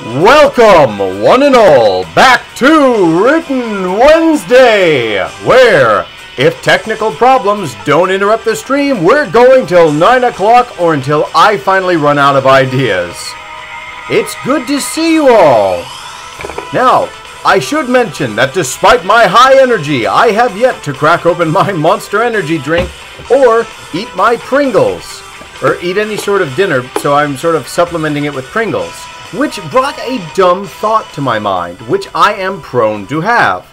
Welcome, one and all, back to Written Wednesday, where, if technical problems don't interrupt the stream, we're going till 9 o'clock or until I finally run out of ideas. It's good to see you all. Now, I should mention that despite my high energy, I have yet to crack open my Monster Energy drink or eat my Pringles, or eat any sort of dinner, so I'm sort of supplementing it with Pringles. Which brought a dumb thought to my mind, which I am prone to have.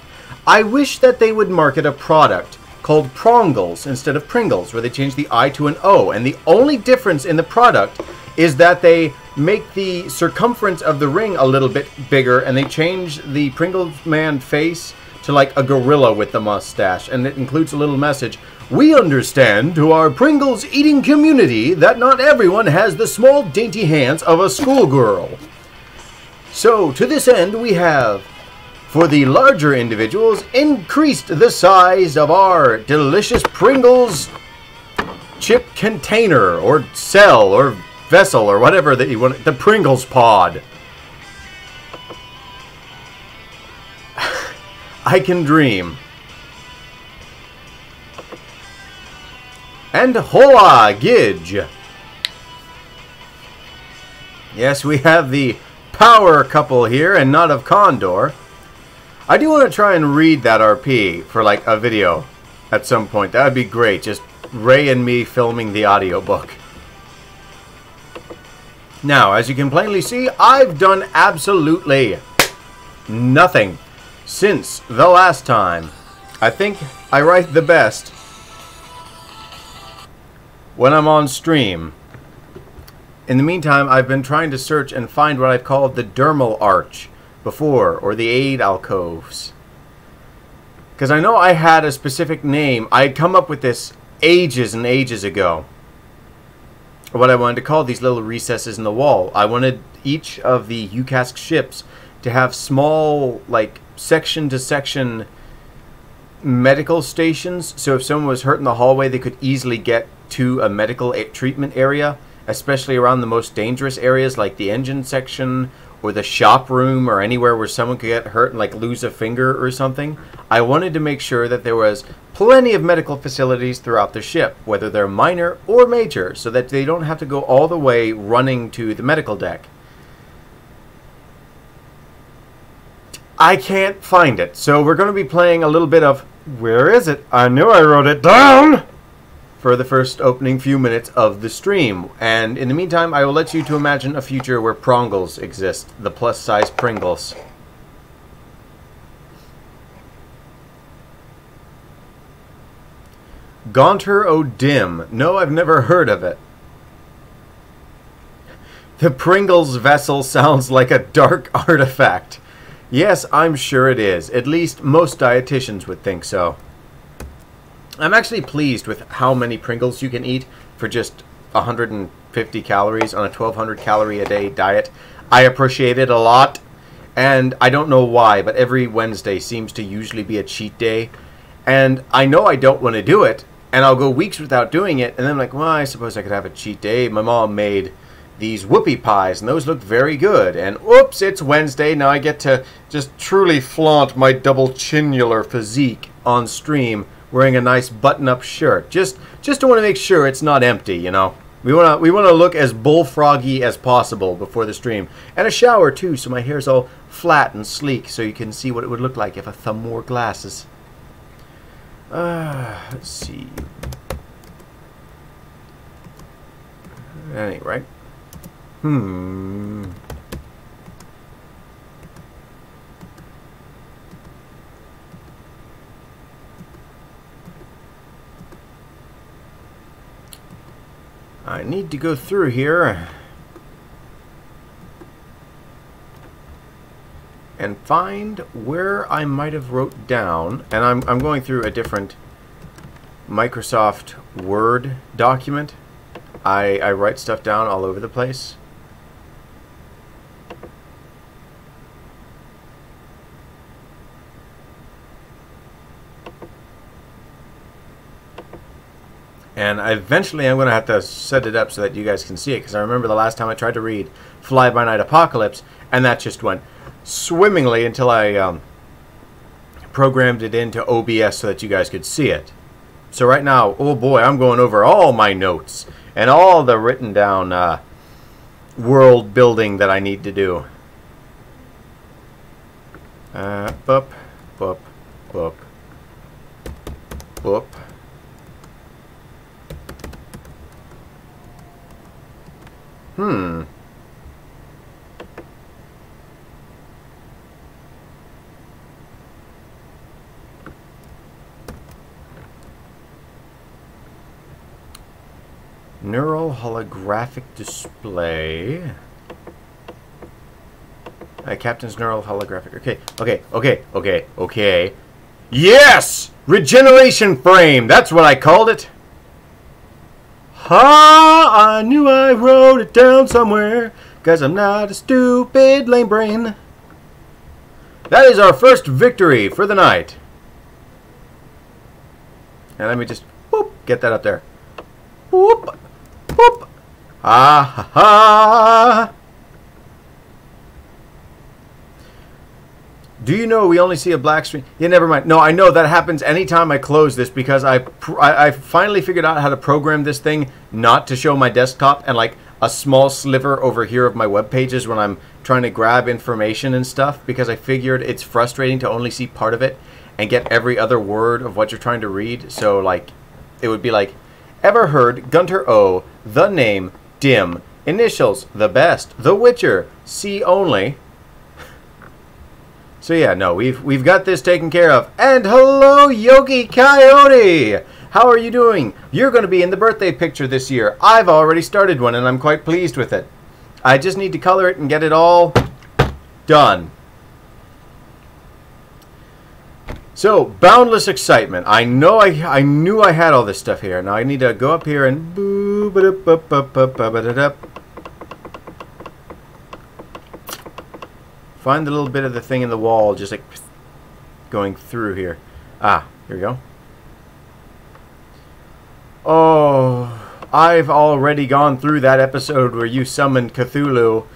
I wish that they would market a product called Prongles instead of Pringles, where they change the I to an O, and the only difference in the product is that they make the circumference of the ring a little bit bigger, and they change the Pringles man face to like a gorilla with the mustache, and it includes a little message. We understand to our Pringles eating community that not everyone has the small dainty hands of a schoolgirl. So to this end we have, for the larger individuals, increased the size of our delicious Pringles chip container or cell or vessel or whatever that you want, the Pringles pod. I can dream. And hola, Gidge! Yes, we have the power couple here, and not of Condor. I do want to try and read that RP for like a video at some point. That would be great. Just Ray and me filming the audiobook. Now, as you can plainly see, I've done absolutely nothing since the last time. I think I write the best when I'm on stream. In the meantime, I've been trying to search and find what I've called the dermal arch before, or the aid alcoves. Because I know I had a specific name. I had come up with this ages and ages ago. What I wanted to call these little recesses in the wall. I wanted each of the UCASC ships to have small, like, section-to-section medical stations, so if someone was hurt in the hallway, they could easily get to a medical treatment area, especially around the most dangerous areas like the engine section or the shop room or anywhere where someone could get hurt and like lose a finger or something. I wanted to make sure that there was plenty of medical facilities throughout the ship, whether they're minor or major, so that they don't have to go all the way running to the medical deck. I can't find it, so we're going to be playing a little bit of Where Is It? I knew I wrote it down! For the first opening few minutes of the stream. And in the meantime, I will let you to imagine a future where Prongles exist, the plus-size Pringles. Gaunter O'Dim. No, I've never heard of it. The Pringles vessel sounds like a dark artifact. Yes, I'm sure it is. At least most dietitians would think so. I'm actually pleased with how many Pringles you can eat for just 150 calories on a 1,200 calorie a day diet. I appreciate it a lot, and I don't know why, but every Wednesday seems to usually be a cheat day, and I know I don't want to do it, and I'll go weeks without doing it, and then I'm like, well, I suppose I could have a cheat day. My mom made these whoopie pies, and those look very good, and oops, it's Wednesday. Now I get to just truly flaunt my double chinular physique on stream, wearing a nice button-up shirt. Just to want to make sure it's not empty, you know. We want to look as bullfroggy as possible before the stream. And a shower too, so my hair's all flat and sleek, so you can see what it would look like if a thumb wore glasses. Let's see. That ain't right. I need to go through here and find where I might have wrote down, and I'm going through a different Microsoft Word document. I write stuff down all over the place. And eventually I'm going to have to set it up so that you guys can see it, because I remember the last time I tried to read Fly By Night Apocalypse, and that just went swimmingly until I programmed it into OBS so that you guys could see it. So right now, oh boy, I'm going over all my notes and all the written down world building that I need to do. Boop, boop, boop, boop. Neural holographic display. Captain's neural holographic. Okay. Yes! Regeneration frame! That's what I called it. Ha! I knew I wrote it down somewhere, 'cause I'm not a stupid lame brain. That is our first victory for the night. And let me just whoop, get that up there. Whoop! Whoop! Ha ha ha! Do you know we only see a black screen? Yeah, never mind. No, I know that happens anytime I close this, because I finally figured out how to program this thing not to show my desktop and like a small sliver over here of my web pages when I'm trying to grab information and stuff, because I figured it's frustrating to only see part of it and get every other word of what you're trying to read. So like it would be like, ever heard Gunter O, the name, dim, initials, the best, The Witcher, see only. So yeah, no, we've got this taken care of. And hello, Yogi Coyote! How are you doing? You're going to be in the birthday picture this year. I've already started one, and I'm quite pleased with it. I just need to color it and get it all done. So, boundless excitement. I know I knew I had all this stuff here. Now I need to go up here and find the little bit of the thing in the wall, just like going through here. Ah, here we go. Oh, I've already gone through that episode where you summoned Cthulhu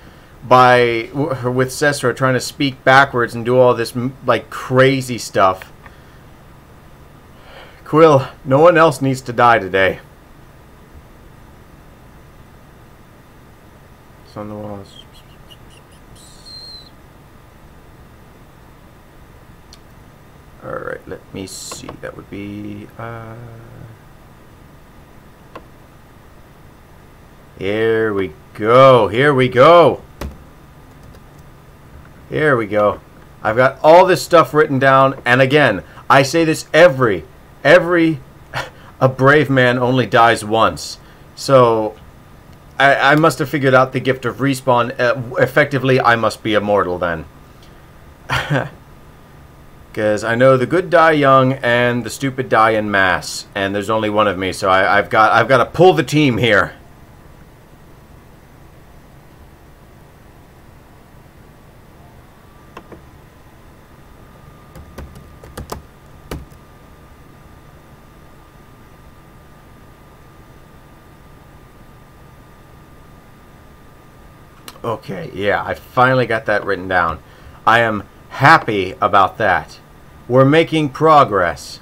with Cesra trying to speak backwards and do all this like crazy stuff. Quill, no one else needs to die today. It's on the walls. Alright, let me see. That would be... Here we go. Here we go. Here we go. I've got all this stuff written down. And again, I say this every... A brave man only dies once. So... I must have figured out the gift of respawn. Effectively, I must be immortal then. Because I know the good die young and the stupid die in mass, and there's only one of me, so I've got to pull the team here. Okay, yeah, I finally got that written down. I am happy about that. We're making progress.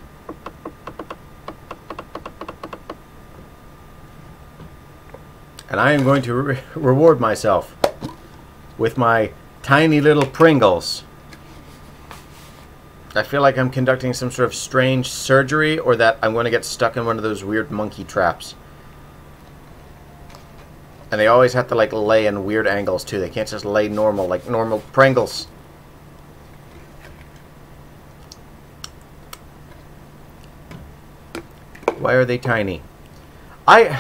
And I am going to reward myself with my tiny little Pringles. I feel like I'm conducting some sort of strange surgery, or that I'm going to get stuck in one of those weird monkey traps. And they always have to like lay in weird angles too. They can't just lay normal, like normal Pringles. Why are they tiny? I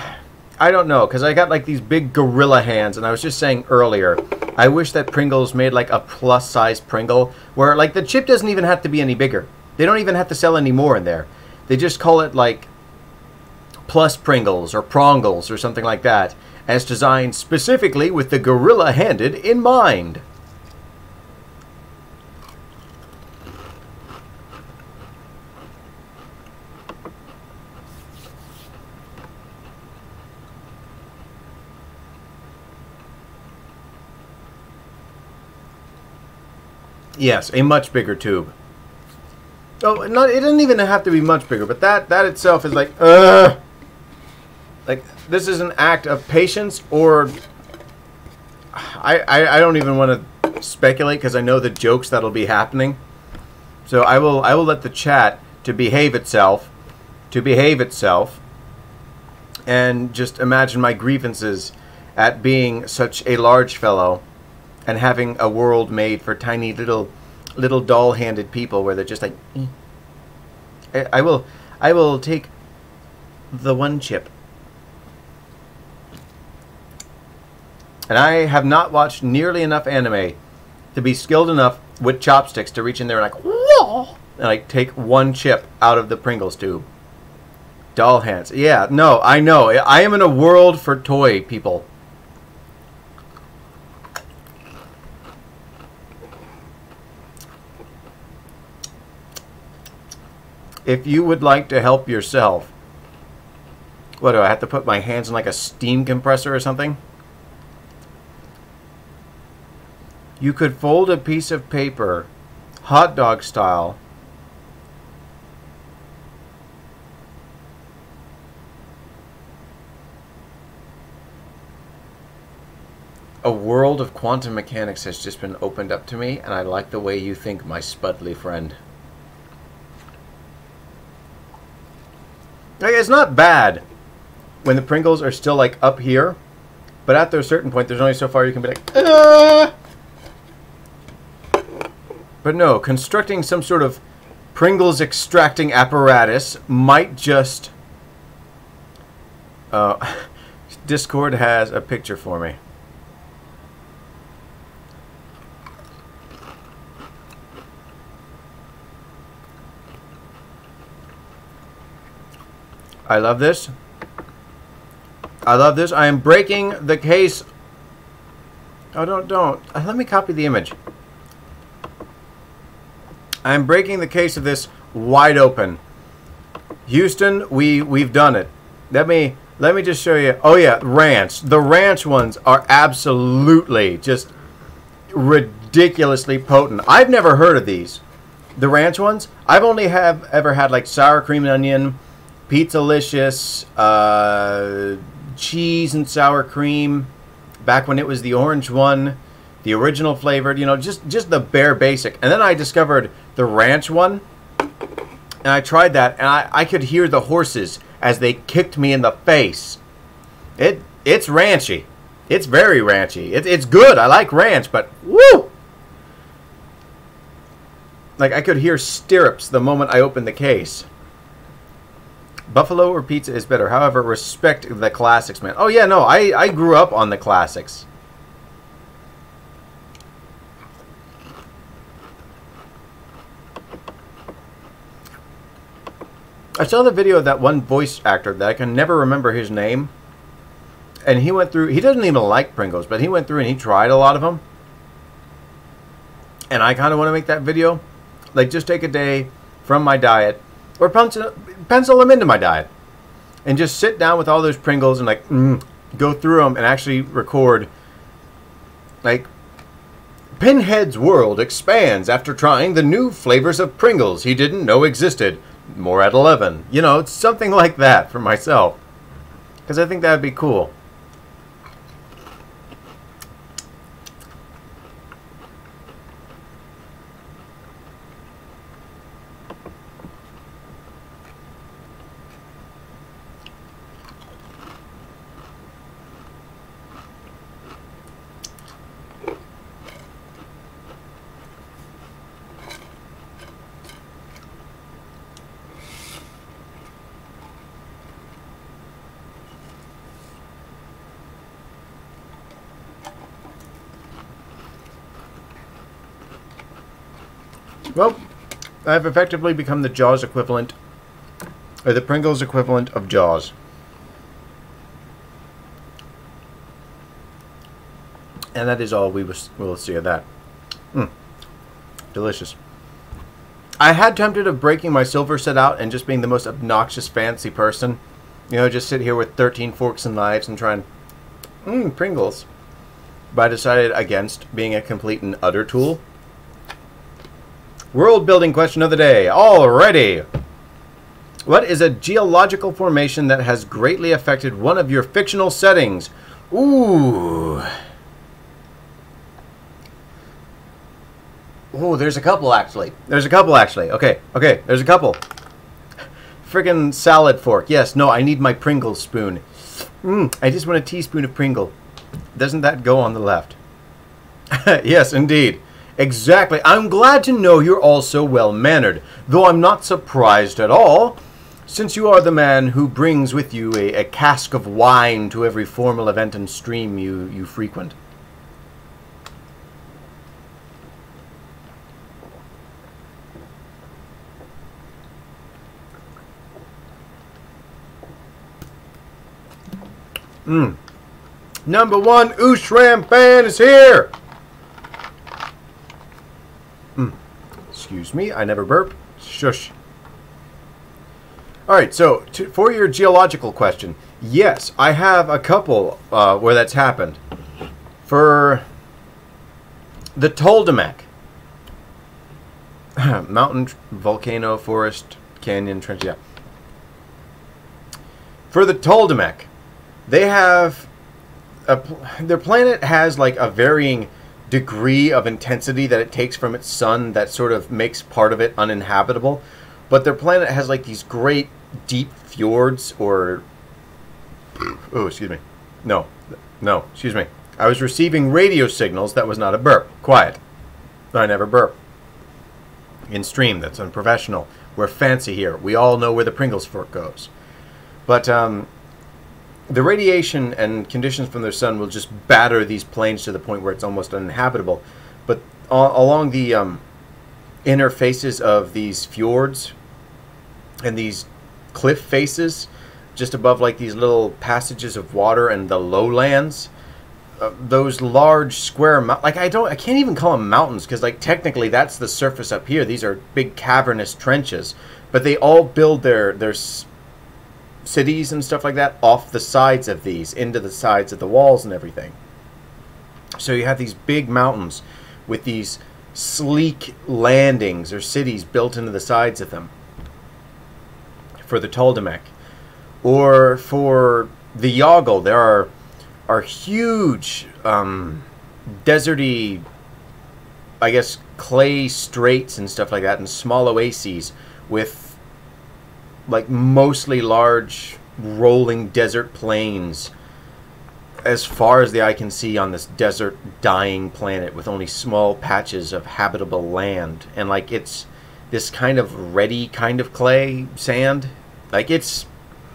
don't know, because I got like these big gorilla hands, and I was just saying earlier, I wish that Pringles made like a plus size Pringle, where like the chip doesn't even have to be any bigger. They don't even have to sell any more in there. They just call it like Plus Pringles or Prongles or something like that, as designed specifically with the gorilla handed in mind. Yes, a much bigger tube. Oh, not, it doesn't even have to be much bigger, but that itself is like, like, this is an act of patience, or I don't even want to speculate because I know the jokes that'll be happening. So I will let the chat to behave itself, and just imagine my grievances at being such a large fellow and having a world made for tiny little doll-handed people where they're just like, I will take the one chip. And I have not watched nearly enough anime to be skilled enough with chopsticks to reach in there and like, whoa, and like take one chip out of the Pringles tube. Doll hands. Yeah, no, I know. I am in a world for toy people. If you would like to help yourself, what do I have to put my hands in like a steam compressor or something? You could fold a piece of paper, hot dog style, a world of quantum mechanics has just been opened up to me, and I like the way you think, my Spudley friend. Like, it's not bad when the Pringles are still like up here, but after a certain point, there's only so far you can be like, ah! But no, constructing some sort of Pringles extracting apparatus might just... Discord has a picture for me. I love this. I love this. I am breaking the case. Oh, don't. Let me copy the image. I'm breaking the case of this wide open. Houston, we've done it. Let me just show you. Oh yeah, ranch. The ranch ones are absolutely just ridiculously potent. I've never heard of these. The ranch ones. I've only ever had like sour cream and onion, Pizzalicious, cheese and sour cream. Back when it was the orange one. The original flavored, you know, just the bare basic. And then I discovered the ranch one, and I tried that, and I could hear the horses as they kicked me in the face. It's ranchy. It's very ranchy. It's good. I like ranch, but woo! Like, I could hear stirrups the moment I opened the case. Buffalo or pizza is better. However, respect the classics, man. Oh, yeah, no, I grew up on the classics. I saw the video of that one voice actor that I can never remember his name. And he went through, he doesn't even like Pringles, but he went through and he tried a lot of them. And I kind of want to make that video. Like, just take a day from my diet, or pencil them into my diet. And just sit down with all those Pringles and like, go through them and actually record, like, Pinhead's world expands after trying the new flavors of Pringles he didn't know existed. More at 11. You know, it's something like that for myself. Because I think that would be cool. Well, I've effectively become the Jaws equivalent, or the Pringles equivalent of Jaws. And that is all we will see of that. Delicious. I had tempted of breaking my silver set out and just being the most obnoxious fancy person. You know, just sit here with 13 forks and knives and try and... Pringles. But I decided against being a complete and utter tool. World building question of the day. Alrighty. What is a geological formation that has greatly affected one of your fictional settings? Ooh. Oh, there's a couple actually. Okay, there's a couple. Friggin' salad fork. Yes, no, I need my Pringles spoon. I just want a teaspoon of Pringle. Doesn't that go on the left? Yes, indeed. Exactly. I'm glad to know you're all so well-mannered, though I'm not surprised at all, since you are the man who brings with you a cask of wine to every formal event and stream you frequent. Number one Oosram fan is here! Excuse me, I never burp. Shush. Alright, so for your geological question, yes, I have a couple where that's happened. For the Toldemek. Mountain, volcano, forest, canyon, trench, yeah. For the Toldemek, they have... their planet has like a varying degree of intensity that it takes from its sun that sort of makes part of it uninhabitable. But their planet has like these great deep fjords or... Oh, excuse me. No, excuse me. I was receiving radio signals. That was not a burp. Quiet. I never burp. In stream, that's unprofessional. We're fancy here. We all know where the Pringles fork goes. But the radiation and conditions from their sun will just batter these plains to the point where it's almost uninhabitable. But along the inner faces of these fjords and these cliff faces, just above like these little passages of water and the lowlands, those large square like I can't even call them mountains, because like technically that's the surface up here. These are big cavernous trenches, but they all build their cities and stuff like that off the sides of these, into the sides of the walls and everything. So you have these big mountains with these sleek landings or cities built into the sides of them for the Toldemek. Or for the Yoggle, there are huge deserty, I guess, clay straits and stuff like that, and small oases with like mostly large rolling desert plains as far as the eye can see on this desert dying planet, with only small patches of habitable land. And like it's this kind of reddy kind of clay sand. Like it's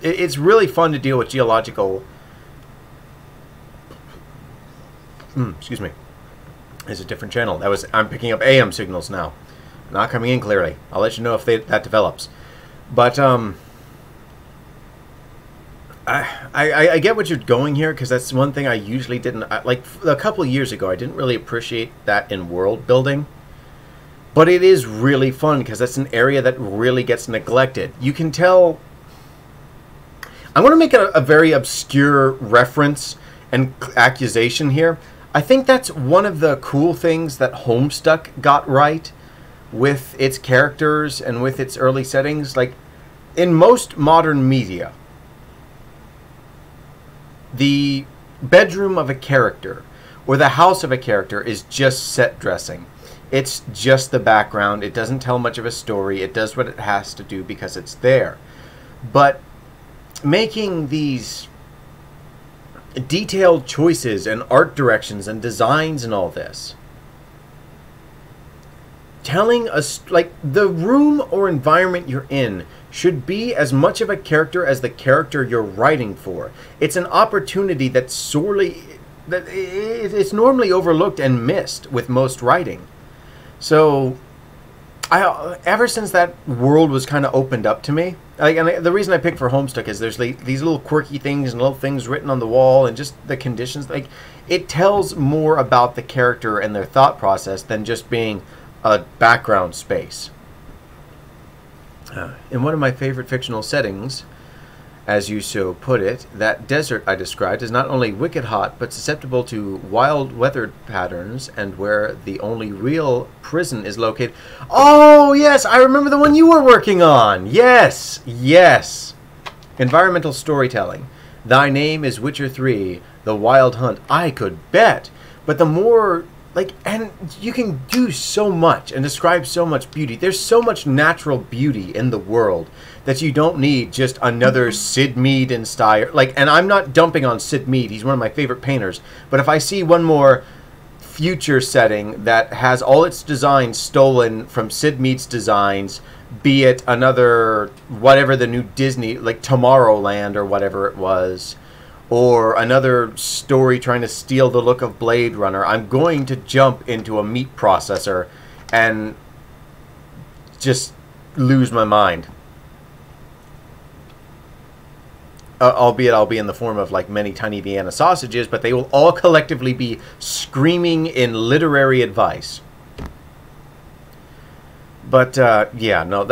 really fun to deal with geological... excuse me. It's a different channel. I'm picking up AM signals now. Not coming in clearly. I'll let you know if that develops. But I get what you're going here, because that's one thing I usually didn't... like a couple of years ago, I didn't really appreciate that in world building. But it is really fun, because that's an area that really gets neglected. You can tell... I'm going to make a very obscure reference and accusation here. I think that's one of the cool things that Homestuck got right with its characters and with its early settings. Like, in most modern media, the bedroom of a character or the house of a character is just set dressing. It's just the background. It doesn't tell much of a story. It does what it has to do because it's there. But making these detailed choices and art directions and designs and all this, telling us, like, the room or environment you're in should be as much of a character as the character you're writing for. It's an opportunity that's it's normally overlooked and missed with most writing. So ever since that world was kind of opened up to me, and the reason I picked for Homestuck is there's like these little quirky things and little things written on the wall, and just the conditions. Like, it tells more about the character and their thought process than just being a background space. In one of my favorite fictional settings, As you so put it, that desert I described is not only wicked hot, but susceptible to wild weather patterns, and where the only real prison is located. Oh, yes, I remember the one you were working on. Yes, yes. Environmental storytelling. Thy name is Witcher 3, The Wild Hunt. I could bet. But the more, like, and you can do so much and describe so much beauty. There's so much natural beauty in the world that you don't need just another Sid Mead inspired. Like, and I'm not dumping on Sid Mead. He's one of my favorite painters. But if I see one more future setting that has all its designs stolen from Sid Mead's designs, be it another, whatever the new Disney, like Tomorrowland or whatever it was, or another story trying to steal the look of Blade Runner, I'm going to jump into a meat processor and just lose my mind. Albeit I'll be in the form of like many tiny Vienna sausages, but they will all collectively be screaming in literary advice. But yeah, no,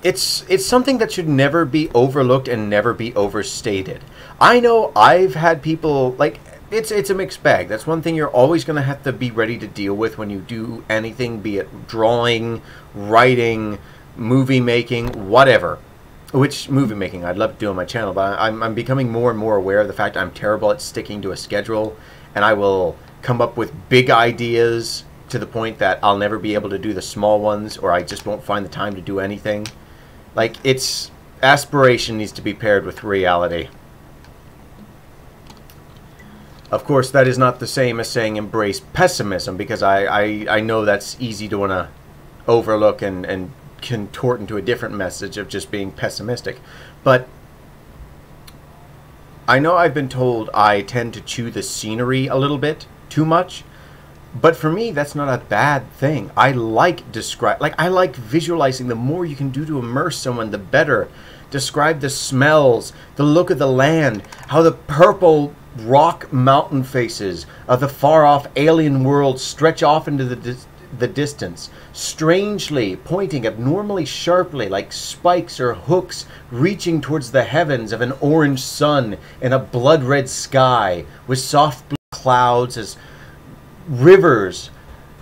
it's something that should never be overlooked and never be overstated. I know I've had people, like, it's a mixed bag. That's one thing you're always going to have to be ready to deal with when you do anything, be it drawing, writing, movie making, whatever. Which movie making I'd love to do on my channel, but I'm becoming more and more aware of the fact I'm terrible at sticking to a schedule, and I will come up with big ideas to the point that I'll never be able to do the small ones, or I just won't find the time to do anything. Like, it's aspiration needs to be paired with reality. Of course, that is not the same as saying embrace pessimism, because I know that's easy to want to overlook and contort into a different message of just being pessimistic. But I know I've been told I tend to chew the scenery a little bit too much, but for me that's not a bad thing. I like I like visualizing. The more you can do to immerse someone, the better. Describe the smells, the look of the land, how the purple rock mountain faces of the far off alien world stretch off into the distance, strangely pointing abnormally sharply like spikes or hooks reaching towards the heavens of an orange sun in a blood red sky with soft blue clouds, as rivers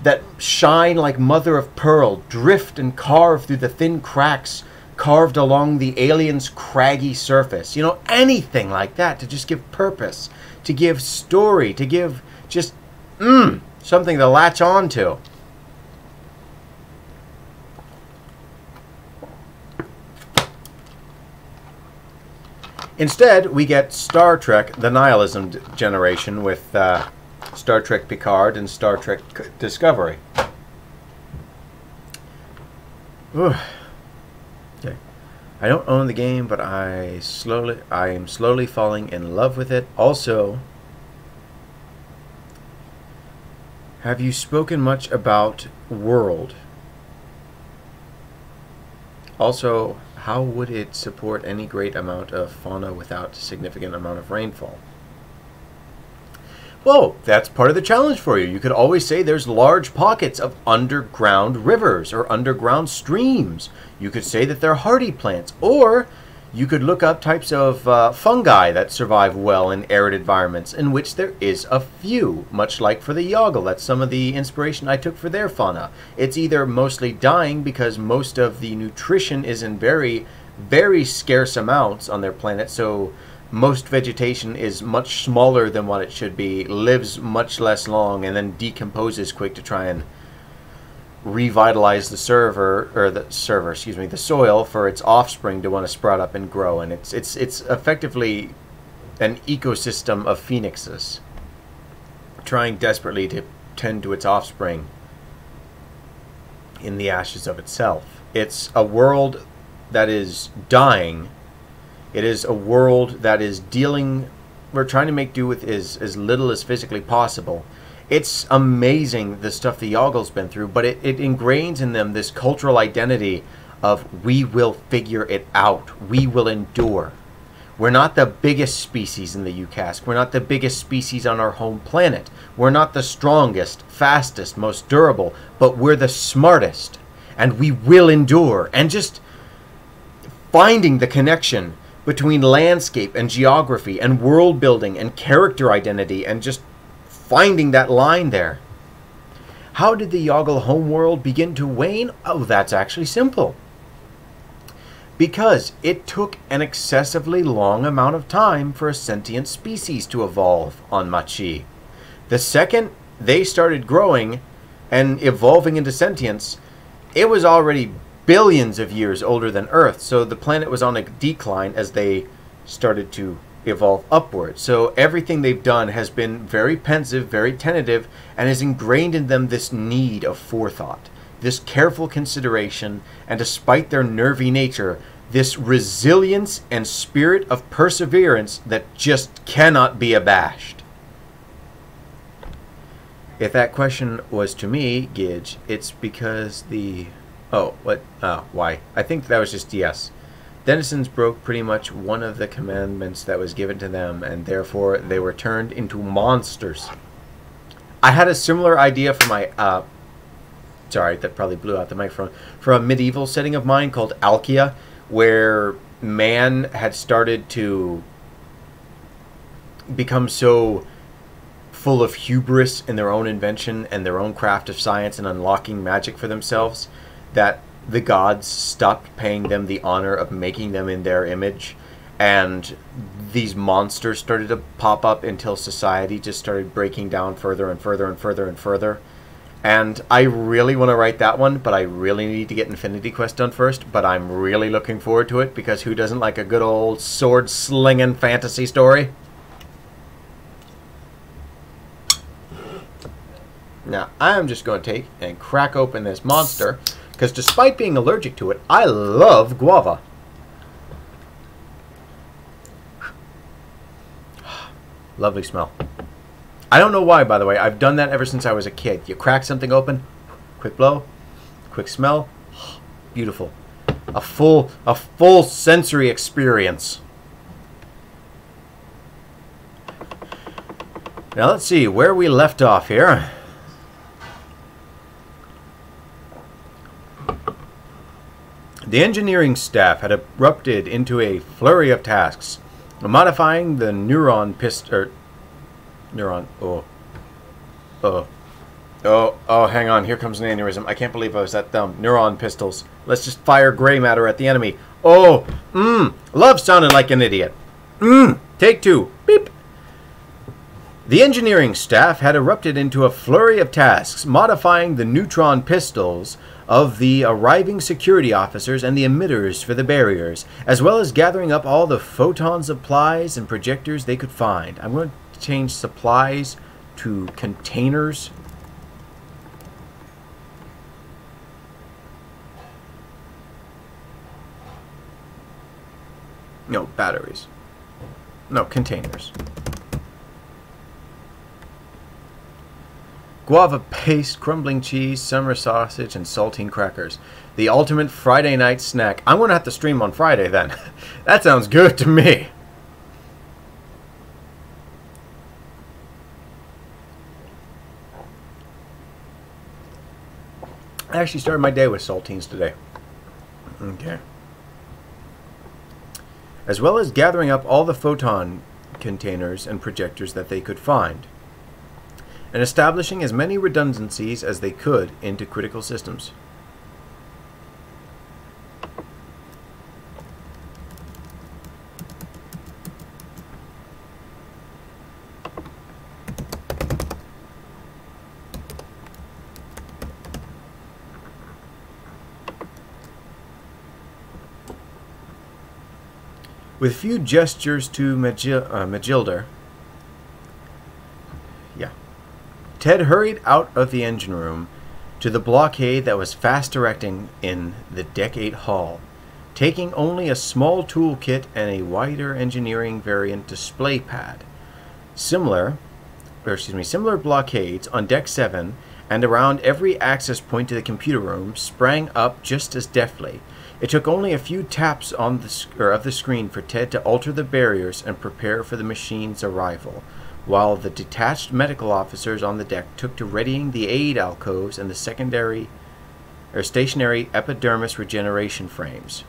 that shine like mother of pearl drift and carve through the thin cracks carved along the alien's craggy surface. You know, anything like that to just give purpose, to give story, to give just something to latch on to. Instead, we get Star Trek, the Nihilism generation, with Star Trek Picard and Star Trek Discovery. Okay. I don't own the game, but I am slowly falling in love with it. Also, have you spoken much about World? Also, how would it support any great amount of fauna without significant amount of rainfall? Well, that's part of the challenge for you. You could always say there's large pockets of underground rivers or underground streams. You could say that they're hardy plants, or you could look up types of fungi that survive well in arid environments, in which there is a few, much like for the Yoggle. That's some of the inspiration I took for their fauna. It's either mostly dying because most of the nutrition is in very, very scarce amounts on their planet, so most vegetation is much smaller than what it should be, lives much less long, and then decomposes quick to try and revitalize the the soil for its offspring to want to sprout up and grow. And it's effectively an ecosystem of phoenixes trying desperately to tend to its offspring in the ashes of itself. It's a world that is dying. It is a world that is we're trying to make do with as little as physically possible. It's amazing the stuff the Yoggle's been through, but it ingrains in them this cultural identity of we will figure it out. We will endure. We're not the biggest species in the UCASC. We're not the biggest species on our home planet. We're not the strongest, fastest, most durable, but we're the smartest. And we will endure. And just finding the connection between landscape and geography and world building and character identity and just finding that line there. How did the Yoggle homeworld begin to wane? Oh, that's actually simple. Because it took an excessively long amount of time for a sentient species to evolve on Machi. The second they started growing and evolving into sentience, it was already billions of years older than Earth, so the planet was on a decline as they started to evolve upward. So everything they've done has been very pensive, very tentative, and has ingrained in them this need of forethought, this careful consideration, and despite their nervy nature, this resilience and spirit of perseverance that just cannot be abashed. If that question was to me, Gidge, it's because the... Oh, what? Why? I think that was just yes. Denizens broke pretty much one of the commandments that was given to them, and therefore they were turned into monsters. I had a similar idea for my... sorry, that probably blew out the microphone. For a medieval setting of mine called Alkia, where man had started to become so full of hubris in their own invention and their own craft of science and unlocking magic for themselves, that the gods stopped paying them the honor of making them in their image, and these monsters started to pop up until society just started breaking down further and further and further and further. And I really want to write that one, but I really need to get Infinity Quest done first, but I'm really looking forward to it, because who doesn't like a good old sword-slinging fantasy story? Now, I'm just going to take and crack open this monster, because despite being allergic to it, I love guava. Lovely smell. I don't know why, by the way. I've done that ever since I was a kid. You crack something open, quick blow, quick smell, beautiful. A full sensory experience. Now let's see where we left off here. The engineering staff had erupted into a flurry of tasks, modifying the neuron hang on, here comes an aneurysm. I can't believe I was that dumb. Neuron pistols. Let's just fire gray matter at the enemy. Love sounding like an idiot. Take two. Beep. The engineering staff had erupted into a flurry of tasks, modifying the neutron pistols of the arriving security officers and the emitters for the barriers, as well as gathering up all the photon supplies and projectors they could find. I'm going to change supplies to containers. No, batteries. No, containers. Guava paste, crumbling cheese, summer sausage, and saltine crackers. The ultimate Friday night snack. I'm going to have to stream on Friday then. That sounds good to me. I actually started my day with saltines today. Okay. As well as gathering up all the photon containers and projectors that they could find, and establishing as many redundancies as they could into critical systems. With few gestures to Magilder, Ted hurried out of the engine room to the blockade that was fast directing in the Deck 8 hull, taking only a small toolkit and a wider engineering variant display pad. Similar blockades on Deck 7 and around every access point to the computer room sprang up just as deftly. It took only a few taps on of the screen for Ted to alter the barriers and prepare for the machine's arrival, while the detached medical officers on the deck took to readying the aid alcoves and the stationary epidermis regeneration frames.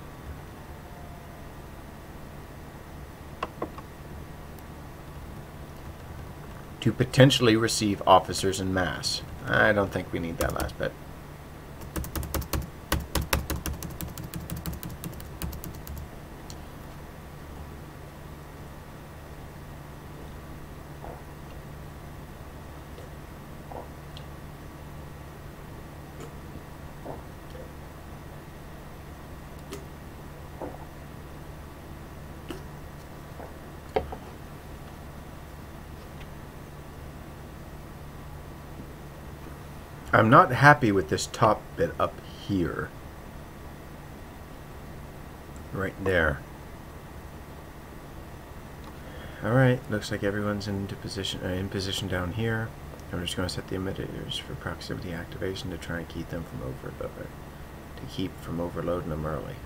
to potentially receive officers en masse. I don't think we need that last bit. I'm not happy with this top bit up here. Right there. Alright, looks like everyone's in position down here. I'm just going to set the emitters for proximity activation to try and keep them from overloading them early.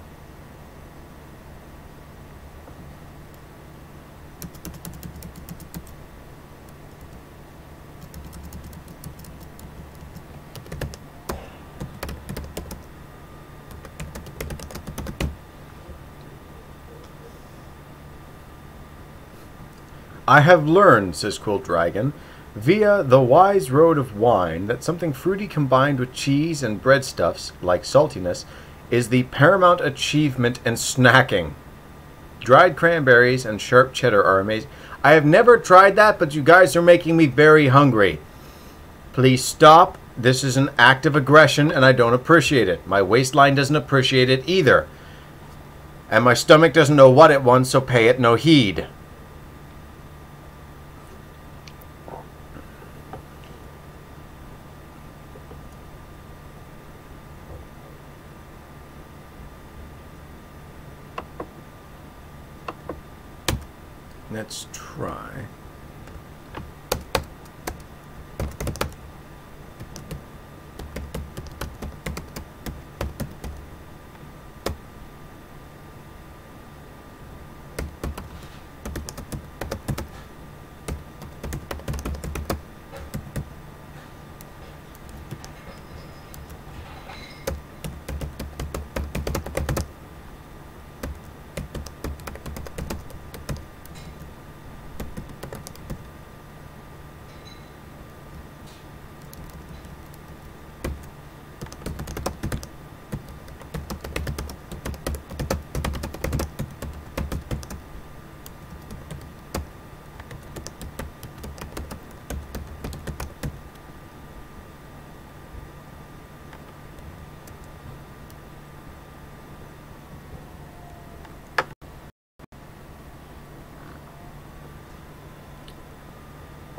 I have learned, says Quill Dragon, via the wise road of wine, that something fruity combined with cheese and breadstuffs, like saltiness, is the paramount achievement in snacking. Dried cranberries and sharp cheddar are amazing. I have never tried that, but you guys are making me very hungry. Please stop. This is an act of aggression, and I don't appreciate it. My waistline doesn't appreciate it either. And my stomach doesn't know what it wants, so pay it no heed. Let's try.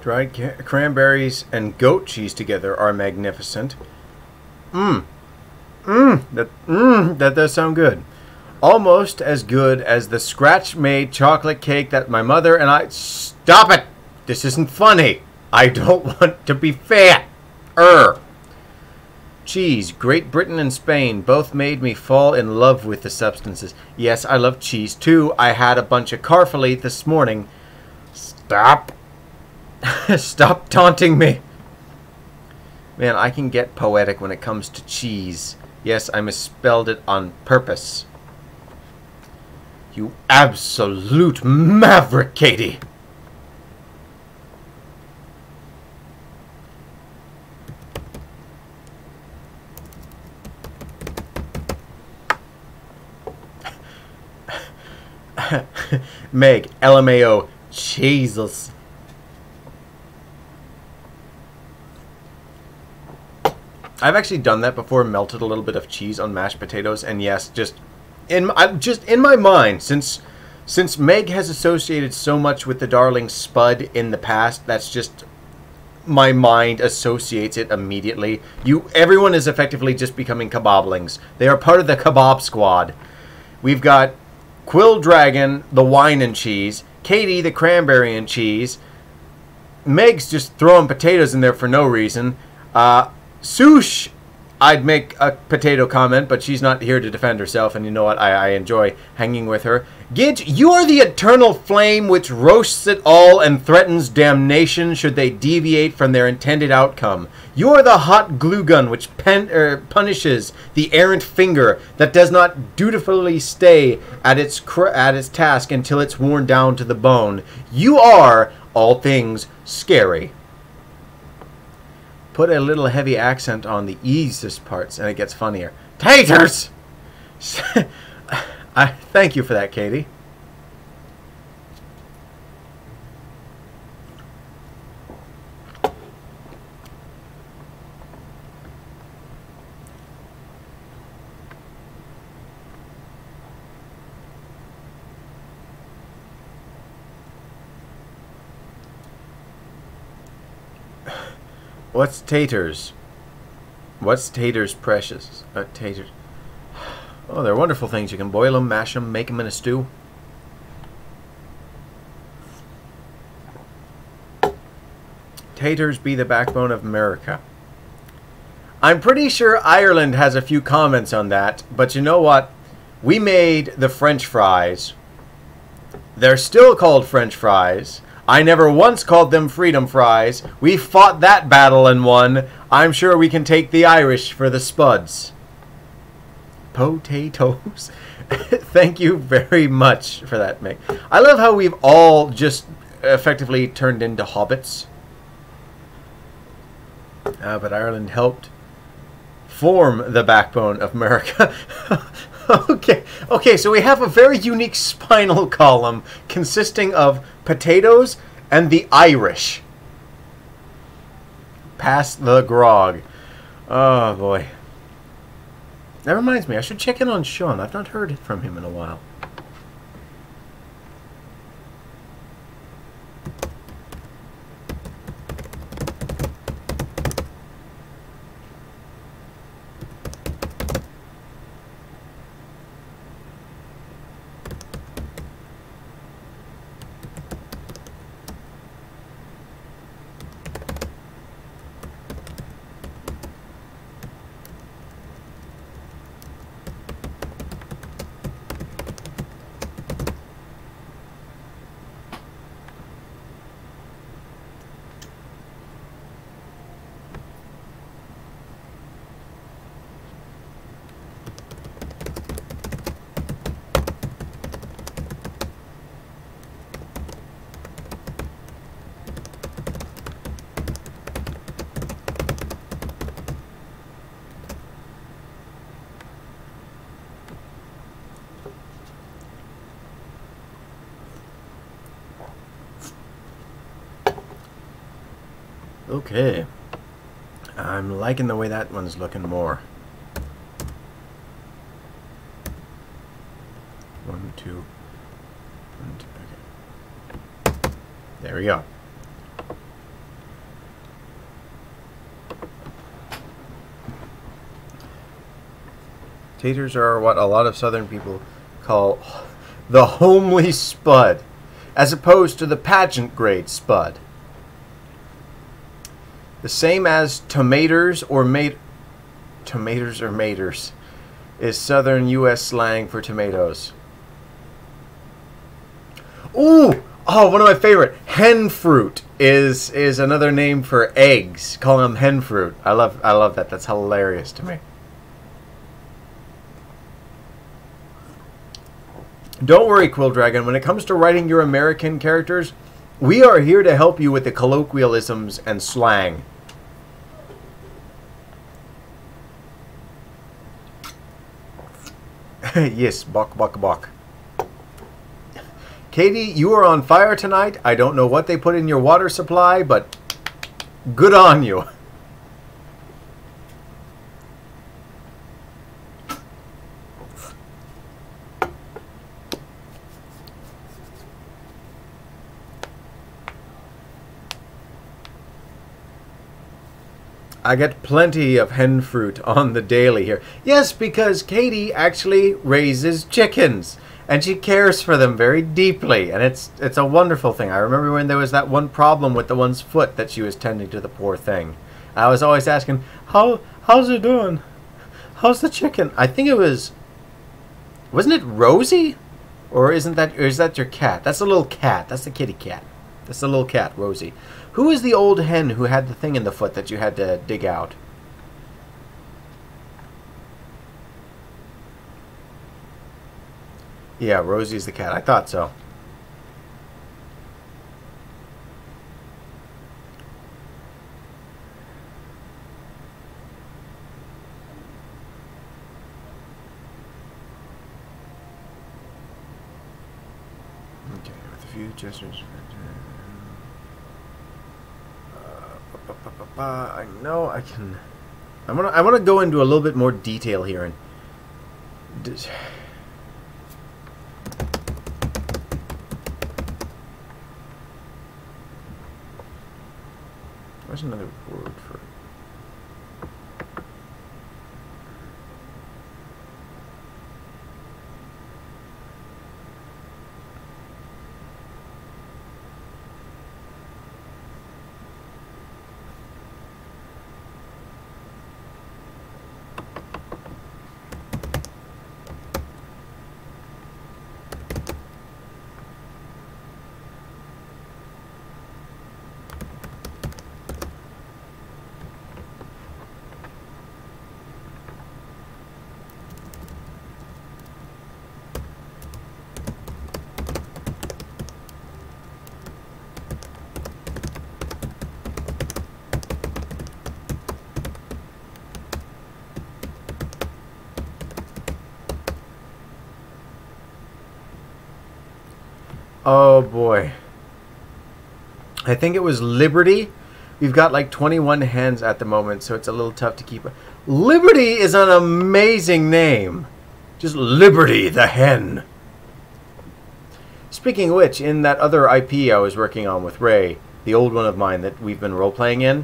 Dried cranberries and goat cheese together are magnificent. That does sound good. Almost as good as the scratch-made chocolate cake that my mother and I... Stop it! This isn't funny. I don't want to be fat. Cheese. Great Britain and Spain both made me fall in love with the substances. Yes, I love cheese too. I had a bunch of Carfilete this morning. Stop. Stop taunting me. Man, I can get poetic when it comes to cheese. Yes, I misspelled it on purpose. You absolute maverick, Katie. Meg, LMAO, Jesus. I've actually done that before, melted a little bit of cheese on mashed potatoes, and yes, just in my mind, since Meg has associated so much with the darling Spud in the past, that's just my mind associates it immediately. Everyone is effectively just becoming kebablings. They are part of the kebab squad. We've got Quill Dragon, the wine and cheese, Katie, the cranberry and cheese, Meg's just throwing potatoes in there for no reason. Sush, I'd make a potato comment, but she's not here to defend herself, and you know what? I enjoy hanging with her. Gidge, you are the eternal flame which roasts it all and threatens damnation should they deviate from their intended outcome. You are the hot glue gun which punishes the errant finger that does not dutifully stay at its task until it's worn down to the bone. You are all things scary. Put a little heavy accent on the easiest parts and it gets funnier. Taters! I thank you for that, Katie. What's taters? What's taters precious? Taters. Oh, they're wonderful things. You can boil them, mash them, make them in a stew. Taters be the backbone of America. I'm pretty sure Ireland has a few comments on that, but you know what? We made the French fries. They're still called French fries. I never once called them freedom fries. We fought that battle and won. I'm sure we can take the Irish for the spuds. Potatoes. Thank you very much for that, Mick. I love how we've all just effectively turned into hobbits. But Ireland helped form the backbone of America. Okay, so we have a very unique spinal column consisting of potatoes and the Irish. Pass the grog. Oh, boy. That reminds me, I should check in on Sean. I've not heard from him in a while. Okay. I'm liking the way that one's looking more. 1, 2. 1, 2. Okay. There we go. Taters are what a lot of southern people call the homely spud, as opposed to the pageant grade spud. The same as tomatoes or tomatoes or maters is southern U.S. slang for tomatoes. Ooh! Oh, one of my favorite. Hen fruit is another name for eggs. Calling them hen fruit. I love that. That's hilarious to me. Don't worry, Quill Dragon. When it comes to writing your American characters, we are here to help you with the colloquialisms and slang. Yes, bok bok bok. Katie, you are on fire tonight. I don't know what they put in your water supply, but good on you. I get plenty of hen fruit on the daily here. Yes, because Katie actually raises chickens. And she cares for them very deeply. And it's a wonderful thing. I remember when there was that one problem with the one's foot that she was tending to the poor thing. I was always asking, how's it doing? How's the chicken? I think it was... Wasn't it Rosie? Or is that your cat? That's the little cat. That's the kitty cat. That's the little cat, Rosie. Who is the old hen who had the thing in the foot that you had to dig out? Yeah, Rosie's the cat. I thought so. few gestures. I know I can. I want to go into a little bit more detail here and. Where's another word for it? Oh boy. I think it was Liberty. We've got like 21 hens at the moment, so it's a little tough to keep. Liberty is an amazing name. Just Liberty the hen. Speaking of which, in that other IP I was working on with Ray, the old one of mine that we've been role-playing in,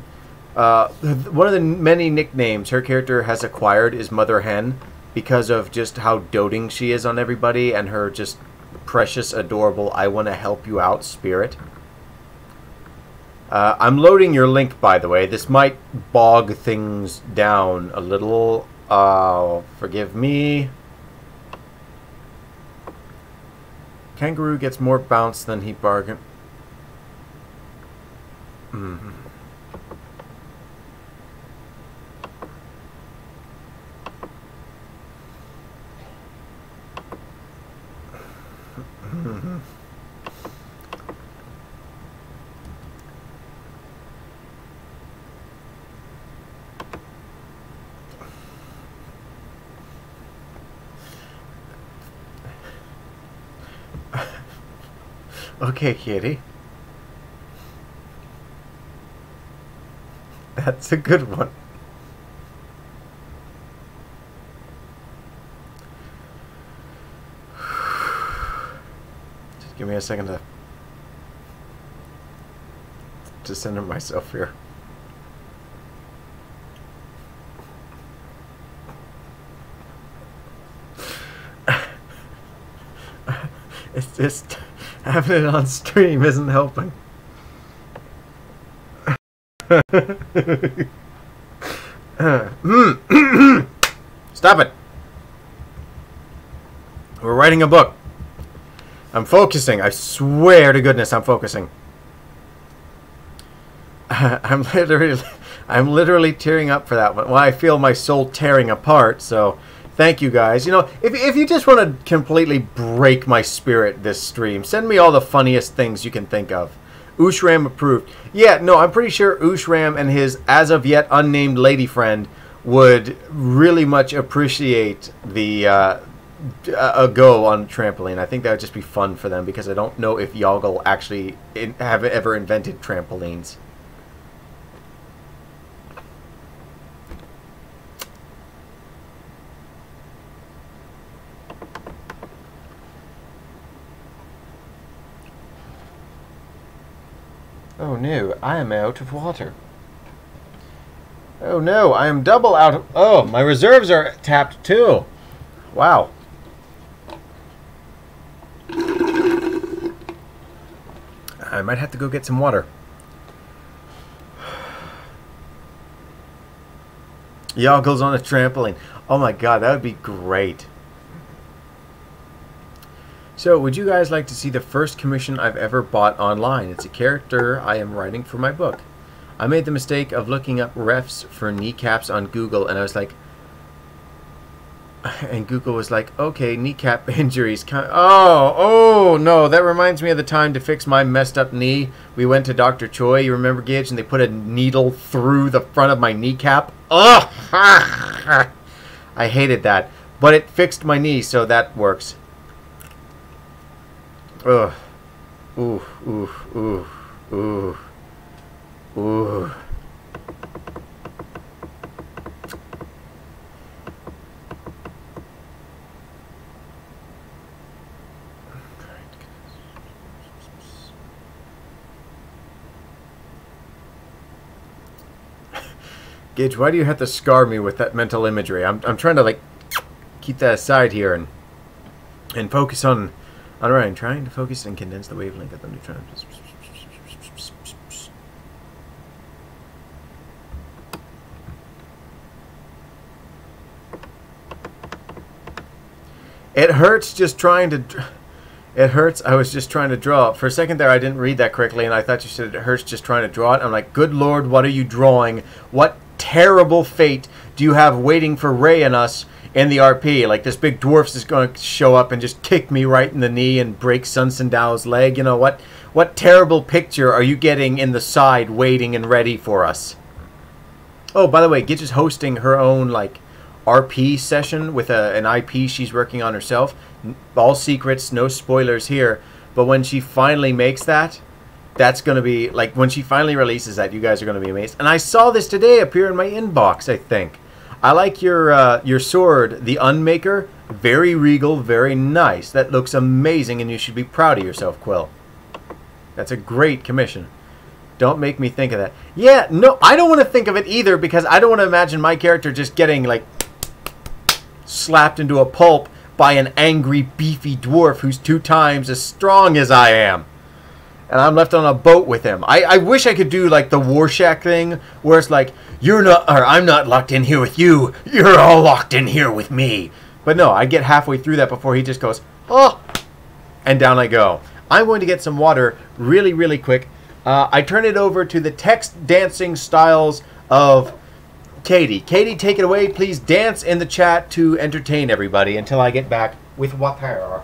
one of the many nicknames her character has acquired is Mother Hen because of just how doting she is on everybody and her just precious, adorable, I want to help you out spirit. I'm loading your link, by the way. This might bog things down a little. Forgive me. Kangaroo gets more bounce than he bargained. Mm-hmm. Okay, kitty. That's a good one. Just give me a second to center myself here. It's just having it on stream isn't helping. Stop it. We're writing a book. I'm focusing. I swear to goodness I'm focusing. I'm literally tearing up for that one. Well, I feel my soul tearing apart, so thank you guys. You know, if you just want to completely break my spirit this stream, send me all the funniest things you can think of. Ushram approved. Yeah, no, I'm pretty sure Ushram and his as of yet unnamed lady friend would really much appreciate the a go on trampoline. I think that would just be fun for them because I don't know if Yoggle actually have ever invented trampolines. Oh no, I am out of water. Oh no, I am double out of... Oh, my reserves are tapped too. Wow. I might have to go get some water. Yoggles on a trampoline. Oh my god, that would be great. So, would you guys like to see the first commission I've ever bought online? It's a character I am writing for my book. I made the mistake of looking up refs for kneecaps on Google, and I was like... And Google was like, okay, kneecap injuries. Oh, no, that reminds me of the time to fix my messed up knee. We went to Dr. Choi, you remember, Gage, and they put a needle through the front of my kneecap. Ugh! I hated that. But it fixed my knee, so that works. Ugh. Ooh, ooh, ooh, ooh, ooh. Gage, why do you have to scar me with that mental imagery? I'm trying to like keep that aside here and focus on right. I'm trying to focus and condense the wavelength of the neutron. It hurts just trying to. It hurts. I was just trying to draw. For a second there, I didn't read that correctly, and I thought you said it hurts just trying to draw it. I'm like, good Lord, what are you drawing? What terrible fate do you have waiting for Ray and us in the RP? Like, this big dwarf is going to show up and just kick me right in the knee and break Sun Sandow's leg. You know, what terrible picture are you getting in the side waiting and ready for us? Oh, by the way, Gitch is hosting her own, like, RP session with an IP she's working on herself. All secrets, no spoilers here. But when she finally makes that, that's going to be, like, when she finally releases that, you guys are going to be amazed. And I saw this today appear in my inbox, I think. I like your sword, the Unmaker. Very regal, very nice. That looks amazing, and you should be proud of yourself, Quill. That's a great commission. Don't make me think of that. Yeah, no, I don't want to think of it either, because I don't want to imagine my character just getting, like, slapped into a pulp by an angry, beefy dwarf who's 2 times as strong as I am. And I'm left on a boat with him. I wish I could do like the Warshak thing, where it's like, you're not, or I'm not locked in here with you. You're all locked in here with me. But no, I get halfway through that before he just goes, oh, and down I go. I'm going to get some water really, really quick. I turn it over to the text dancing styles of Katie. Katie, take it away. Please dance in the chat to entertain everybody until I get back with water.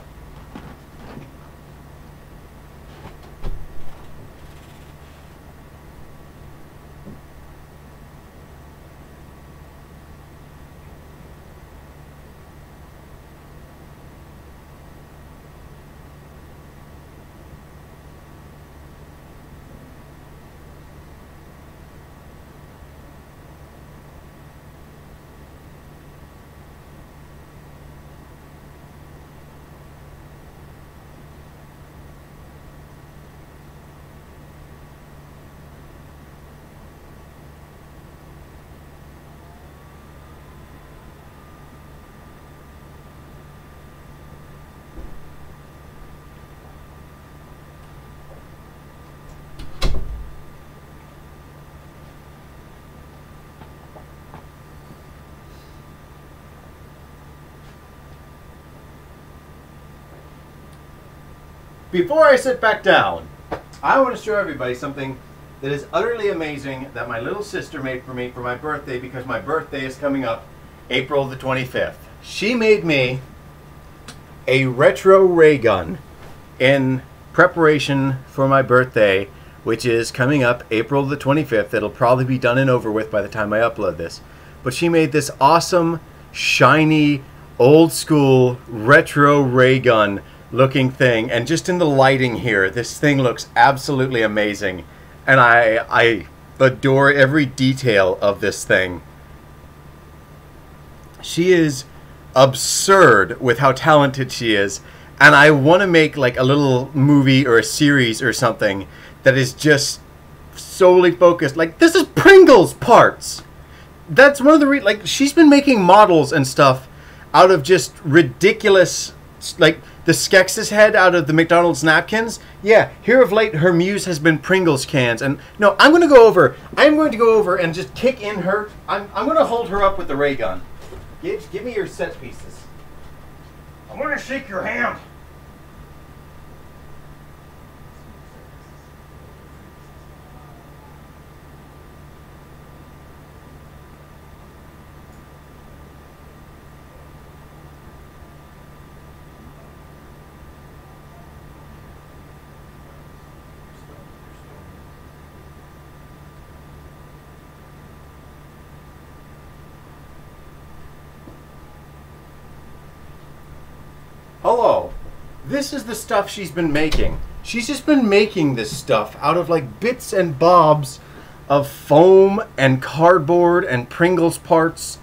Before I sit back down, I want to show everybody something that is utterly amazing that my little sister made for me for my birthday, because my birthday is coming up April the 25th. She made me a retro ray gun in preparation for my birthday, which is coming up April the 25th. It'll probably be done and over with by the time I upload this. But she made this awesome, shiny, old school retro ray gun looking thing, and just in the lighting here, this thing looks absolutely amazing, and I adore every detail of this thing. She is absurd with how talented she is, and I want to make like a little movie or a series or something that is just solely focused, like, this is Pringles parts. That's one of the like, she's been making models and stuff out of just ridiculous, like the Skex's head out of the McDonald's napkins. Yeah, here of late, her muse has been Pringles cans. And no, I'm going to go over and just kick in her. I'm going to hold her up with the ray gun. Give me your set pieces. I want to shake your hand. Hello, This is the stuff she's been making. She's just been making this stuff out of like bits and bobs of foam and cardboard and Pringles parts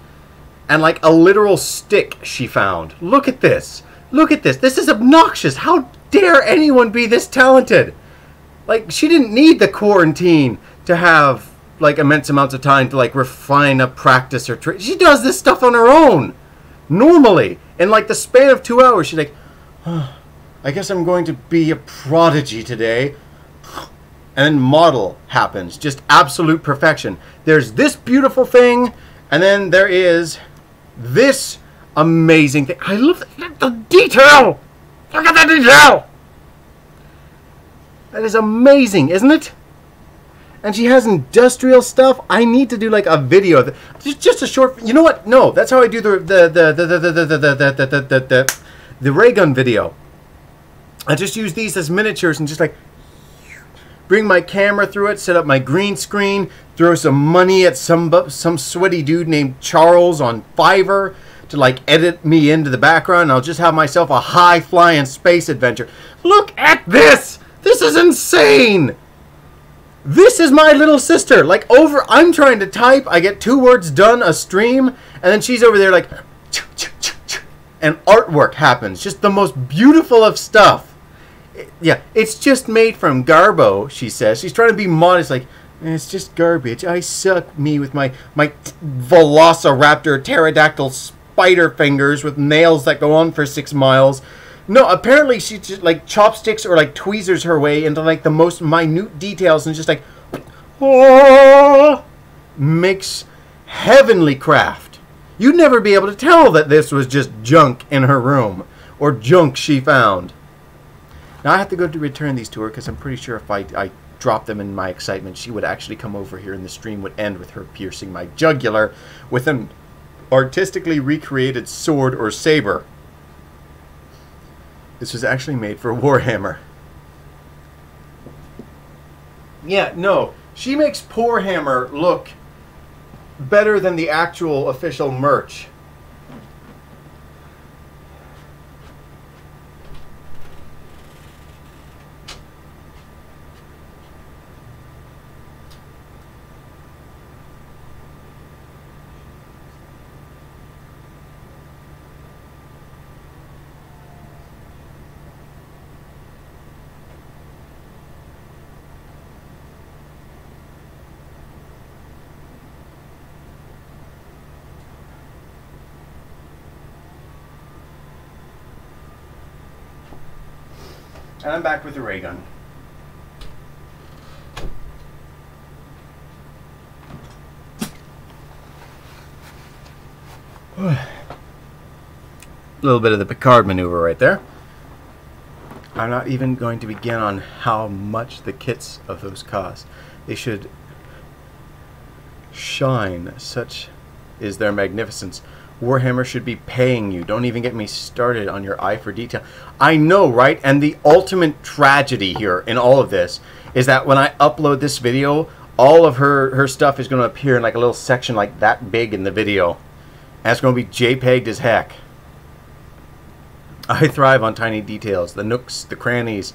and like a literal stick she found. Look at this. Look at this. This is obnoxious. How dare anyone be this talented? Like, she didn't need the quarantine to have like immense amounts of time to like refine a practice or she does this stuff on her own. Normally, in like the span of 2 hours, she's like, oh, I guess I'm going to be a prodigy today. And then model happens. Just absolute perfection. There's this beautiful thing, and then there is this amazing thing. I love the detail! Look at the detail! That is amazing, isn't it? And she has industrial stuff. I need to do like a video. Just a short. You know what? No, that's how I do the ray gun video. I just use these as miniatures and just like bring my camera through it, set up my green screen, throw some money at some sweaty dude named Charles on Fiverr to like edit me into the background. And I'll just have myself a high-flying space adventure. Look at this! This is insane! This is my little sister. Like I'm trying to type, I get 2 words done a stream, and then she's over there like, and artwork happens. Just the most beautiful of stuff. Yeah, it's just made from garbo, she says. She's trying to be modest, like, it's just garbage. I suck, me, with my velociraptor pterodactyl spider fingers with nails that go on for 6 miles. No, apparently she just like chopsticks or like tweezers her way into like the most minute details and just like, oh, makes heavenly craft. You'd never be able to tell that this was just junk in her room or junk she found. Now I have to go to return these to her because I'm pretty sure if I dropped them in my excitement, she would actually come over here and the stream would end with her piercing my jugular with an artistically recreated sword or saber. This was actually made for Warhammer. Yeah, no. She makes Poor Hammer look better than the actual official merch. And I'm back with the ray gun. A little bit of the Picard maneuver right there. I'm not even going to begin on how much the kits of those cost. They should shine, such is their magnificence. Warhammer should be paying you. Don't even get me started on your eye for detail. I know, right? And the ultimate tragedy here in all of this is that when I upload this video, all of her stuff is going to appear in like a little section like that big in the video. And it's going to be JPEG'd as heck. I thrive on tiny details, the nooks, the crannies,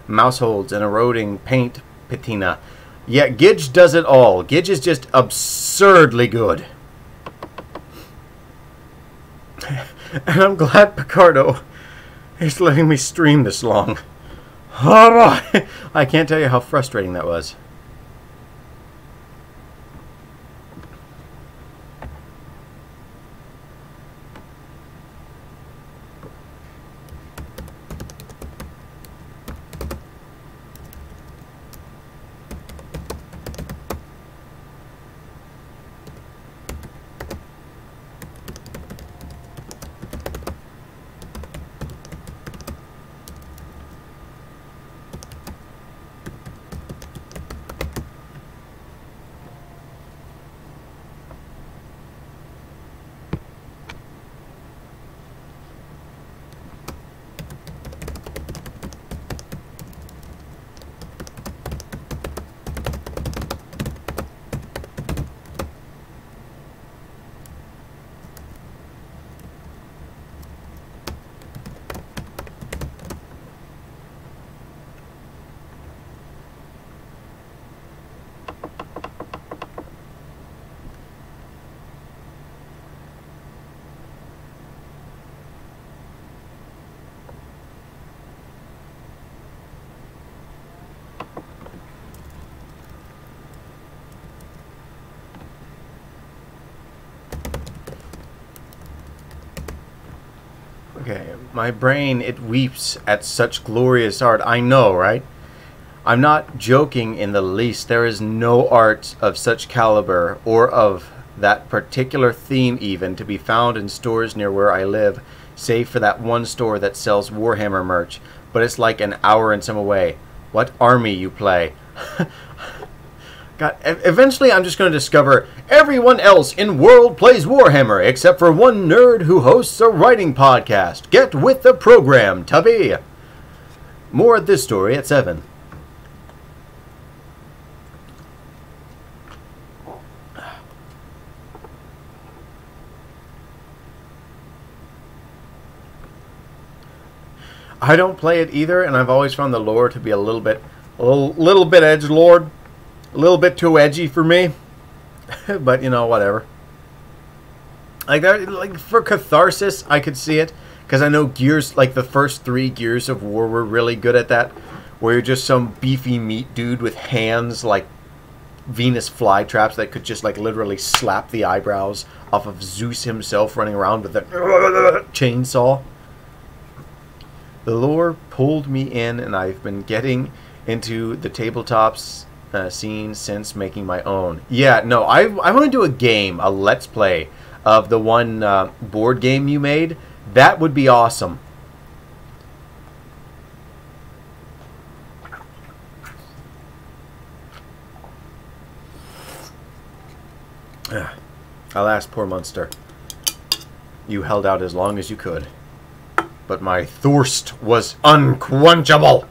mouse holds, and eroding paint patina. Yet Gidge does it all. Gidge is just absurdly good. And I'm glad Picardo is letting me stream this long. Oh, I can't tell you how frustrating that was. Okay, my brain, it weeps at such glorious art. I know, right? I'm not joking in the least. There is no art of such caliber, or of that particular theme even, to be found in stores near where I live, save for that one store that sells Warhammer merch. But it's like an hour and some away. What army you play? God, eventually I'm just going to discover everyone else in world plays Warhammer, except for one nerd who hosts a writing podcast. Get with the program, Tubby! More at this story at 7. I don't play it either, and I've always found the lore to be a little bit edgelord. A little bit too edgy for me, but you know, whatever. Like that, like for catharsis, I could see it because I know Gears, like the first 3 Gears of War, were really good at that, where you're just some beefy meat dude with hands like Venus flytraps that could just like literally slap the eyebrows off of Zeus himself, running around with a chainsaw. The lore pulled me in, and I've been getting into the tabletops scene since making my own. Yeah, no, I want to do a game, a let's play of the one board game you made. That would be awesome. Alas, poor Munster. You held out as long as you could. But my thirst was unquenchable.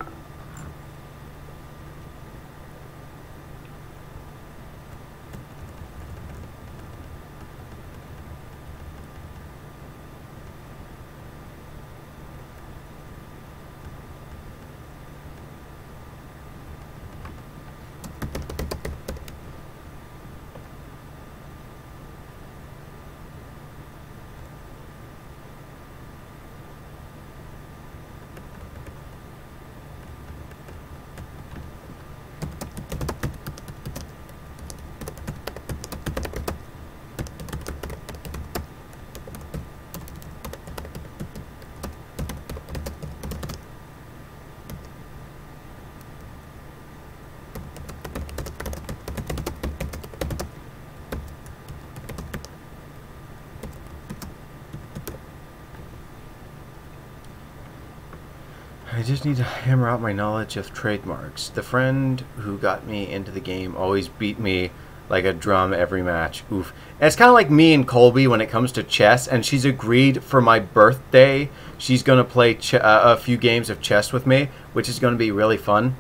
I just need to hammer out my knowledge of trademarks. The friend who got me into the game always beat me like a drum every match. Oof. And it's kind of like me and Colby when it comes to chess, and she's agreed for my birthday she's going to play a few games of chess with me, which is going to be really fun.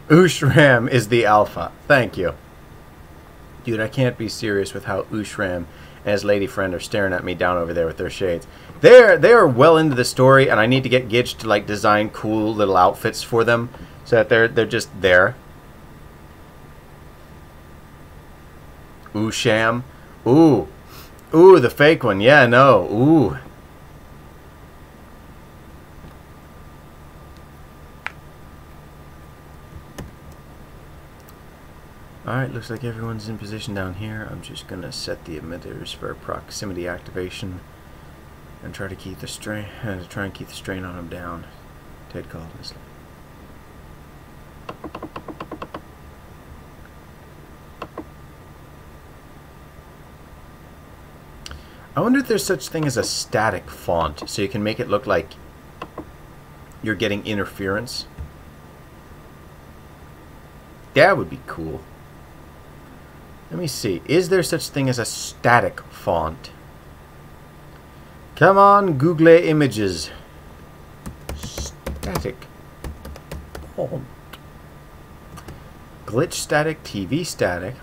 Ushram is the alpha. Thank you. Dude, I can't be serious with how Ushram and his lady friend are staring at me down over there with their shades. They are well into the story, and I need to get Gidge to like design cool little outfits for them so that they're just there. Ooh, sham. Ooh. Ooh, the fake one. Yeah, no. Ooh. Alright, looks like everyone's in position down here. I'm just going to set the emitters for proximity activation and try to keep the strain on them down. Ted called this. I wonder if there's such thing as a static font, so you can make it look like you're getting interference. That would be cool. Let me see. Is there such thing as a static font? Come on, Google Images. Static font. Glitch static, TV static.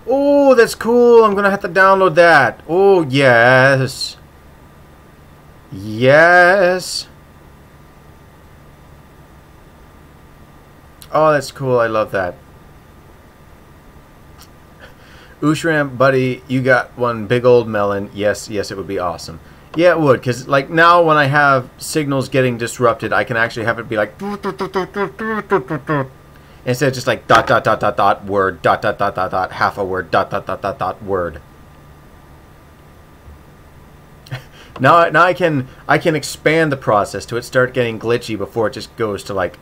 Oh, that's cool. I'm going to have to download that. Oh, yes. Yes. Oh, that's cool. I love that. Ushram, buddy, you got one big old melon. Yes, yes, it would be awesome. Yeah, it would, because like now when I have signals getting disrupted, I can actually have it be like instead of just like dot dot dot dot dot word dot dot dot dot dot half a word dot dot dot dot dot word. now I can expand the process to it start getting glitchy before it just goes to like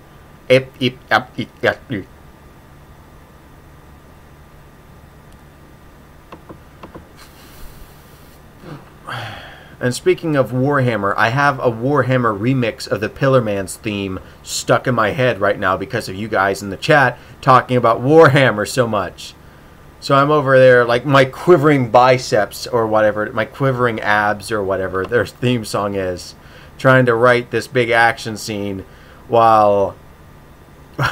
ip ip up ip ip. And speaking of Warhammer, I have a Warhammer remix of the Pillarman's theme stuck in my head right now because of you guys in the chat talking about Warhammer so much. So I'm over there, like my quivering biceps or whatever, my quivering abs or whatever their theme song is, trying to write this big action scene while,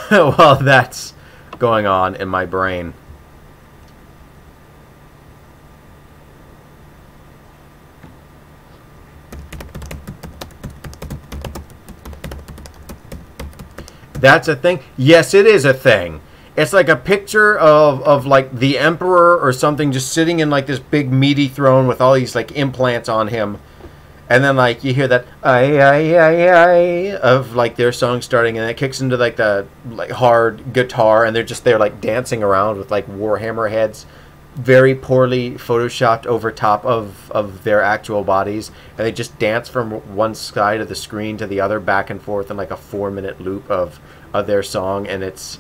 while that's going on in my brain. That's a thing? Yes, it is a thing. It's like a picture of like the emperor or something just sitting in like this big meaty throne with all these like implants on him. And then like you hear that I of like their song starting, and it kicks into like the like hard guitar, and they're just there like dancing around with like Warhammer heads very poorly photoshopped over top of their actual bodies, and they just dance from one side of the screen to the other back and forth in like a 4-minute loop of their song, and it's